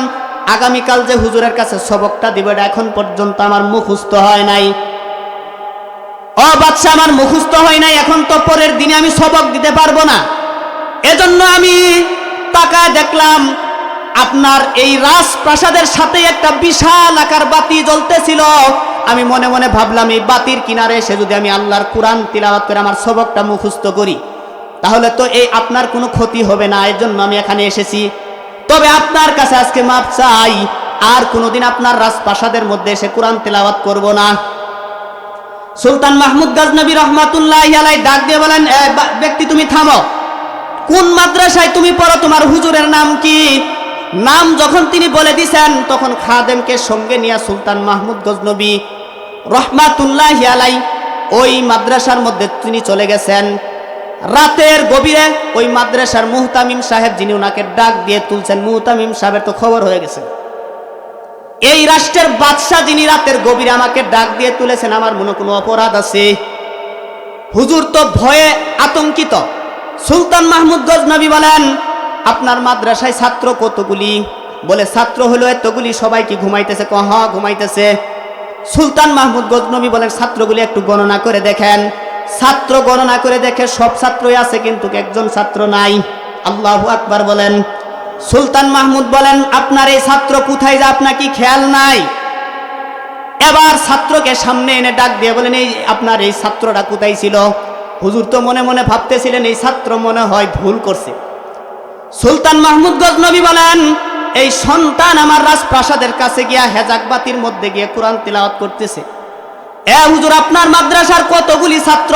Speaker 1: আগামীকাল যে হুজুরের কাছে সবকটা দিব, এটা এখন পর্যন্ত আমার মুখস্থ হয় নাই। ও বাচ্চা, আমার মুখস্থ হয় নাই, এখন তো পরের দিনে আমি সবক দিতে পারবো না। এজন্য আমি তাকায় দেখলাম আপনার এই রাজপ্রাসাদের সাথে একটা বিশাল আকার বাতি জ্বলতেছিল। আমি মনে মনে ভাবলাম, এই বাতির কিনারে এসে যদি আমি আল্লাহর কোরআন তিলাওয়াত করে আমার সবকটা মুখস্থ করি, তাহলে তো এই আপনার কোনো ক্ষতি হবে না। এর জন্য আমি এখানে এসেছি। তবে আপনার কাছে আজকে মাপ চাই, আর কোনোদিন আপনার রাজপ্রাসাদের মধ্যে এসে কোরআন তিলাওয়াত করব না। সুলতান মাহমুদ গজনবী রহমাতুল্লাহি আলাইহি ডাক দিয়ে বলেন, ব্যক্তি, তুমি থামো। কোন মাদ্রাসায় তুমি পড়ো? তোমার হুজুরের নাম কি? নাম যখন তিনি বলে দিয়েছেন, তখন খাদেমকে সঙ্গে নিয়ে সুলতান মাহমুদ গজনবী রহমাতুল্লাহি আলাইহি ওই মাদ্রাসার মধ্যে তিনি চলে গেছেন। রাতের গভীরে ওই মাদ্রাসার মুহতামিম সাহেব, যিনি ওনাকে ডাক দিয়ে তুলছেন, মুহতামিম সাহেবের তো খবর হয়ে গেছে, এই রাষ্ট্রের বাদশাহ যিনি রাতের গভীরে আমাকে ডাক দিয়ে তুলেছেন, আমার মনে কোনো অপরাধ আছে। হুজুর তো ভয়ে আতঙ্কিত। সুলতান মাহমুদ গজনবী বলেন, আপনার মাদ্রাসায় ছাত্র কতগুলি? বলে, ছাত্র হলো এতগুলি। সবাই কি ঘুমাইতেছে? হ্যাঁ, ঘুমাইতেছে। সুলতান মাহমুদ গজনবী বলেন, ছাত্রগুলি একটু গণনা করে দেখেন। ছাত্র গণনা করে দেখে সব ছাত্রই আছে, কিন্তু একজন ছাত্র নাই। আল্লাহু আকবার বলেন। সুলতান মাহমুদ বলেন, আপনার এই ছাত্র কোথায় যায় আপনার কি খেয়াল নাই? এবার ছাত্রকে সামনে এনে ডাক দিয়ে বলেন, এই আপনার এই ছাত্রটা কোথায় ছিল? হুজুর তো মনে মনে ভাবতেছিলেন, এই ছাত্র মনে হয় ভুল করছে। সুলতান মাহমুদ গজনবী বলেন, এই সন্তান আমার রাজপ্রাসাদের কাছে গিয়া হেজাক বাতির মধ্যে গিয়ে কোরআন তিলাওয়াত করতেছে। হুজুর, আপনার মাদ্রাসার কতগুলি ছাত্র,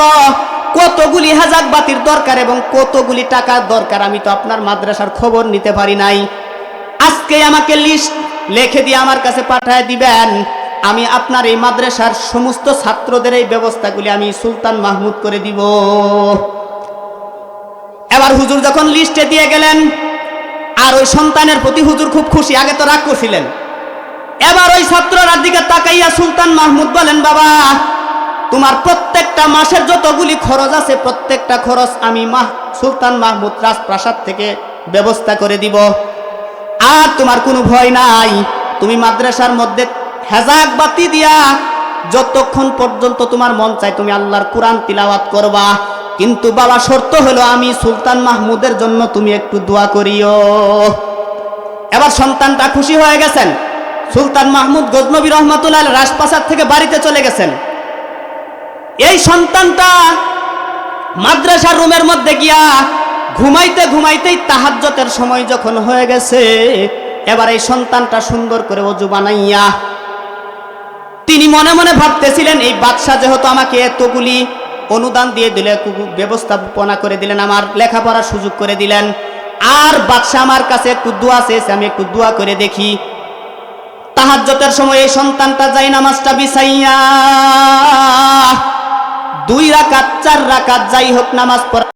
Speaker 1: কতগুলি হেজাক বাতির দরকার এবং কতগুলি টাকার দরকার, আমি তো আপনার মাদ্রাসার খবর নিতে পারি নাই। আজকে আমাকে লিস্ট লিখে দিয়ে আমার কাছে পাঠায় দিবেন, আমি আপনার এই মাদ্রাসার সমস্ত ছাত্রদের এই ব্যবস্থাগুলি আমি সুলতান মাহমুদ করে দিব। এবার হুজুর যখন লিস্টে দিয়ে গেলেন, আর ওই সন্তানের প্রতি হুজুর খুব খুশি, আগে তো রাগ করছিলেন। এবার ওই ছাত্ররার দিকে তাকাইয়া সুলতান মাহমুদ বলেন, বাবা, তোমার প্রত্যেকটা মাসের যতগুলি খরচ আছে, প্রত্যেকটা খরচ আমি সুলতান মাহমুদ রাজপ্রাসাদ থেকে ব্যবস্থা করে দিব। আর তোমার কোনো ভয় নাই, তুমি মাদ্রাসার মধ্যে হেজাক বাতি দিয়া যতক্ষণ পর্যন্ত তোমার মন চায় তুমি আল্লাহর কোরআন তিলাওয়াত করবা। কিন্তু বাবা, শর্ত হলো আমি সুলতান মাহমুদের জন্য তুমি একটু দোয়া করিও। এবার সন্তানটা খুশি হয়ে গেছেন। সুলতান মাহমুদ গজনবী রহমাতুল্লাহ রাজপ্রাসাদ থেকে বাড়িতে চলে গেছেন। এই সন্তানটা মাদ্রাসার রুমের মধ্যে গিয়া ঘুমাইতে ঘুমাইতেই তাহাজ্জুদের সময় যখন হয়ে গেছে, এবার এই সন্তানটা সুন্দর করে ওযু বানাইয়া তিনি মনে মনে ভাবতেছিলেন, এই বাদশাহ যেহেতু আমাকে এতগুলি অনুদান দিয়ে দিলে, ব্যবস্থাপনা করে দিলেন, আমার লেখাপড়ার সুযোগ করে দিলেন, আর বাদশাহ আমার কাছে একটু দোয়া চেয়েছে, আমি একটু দোয়া করে দেখি। তাহাজ্জুদের সময় এই সন্তানটা যাই নামাজটা বিছাইয়া 2 রাকাত 4 রাকাত যাই হোক নামাজ পড়া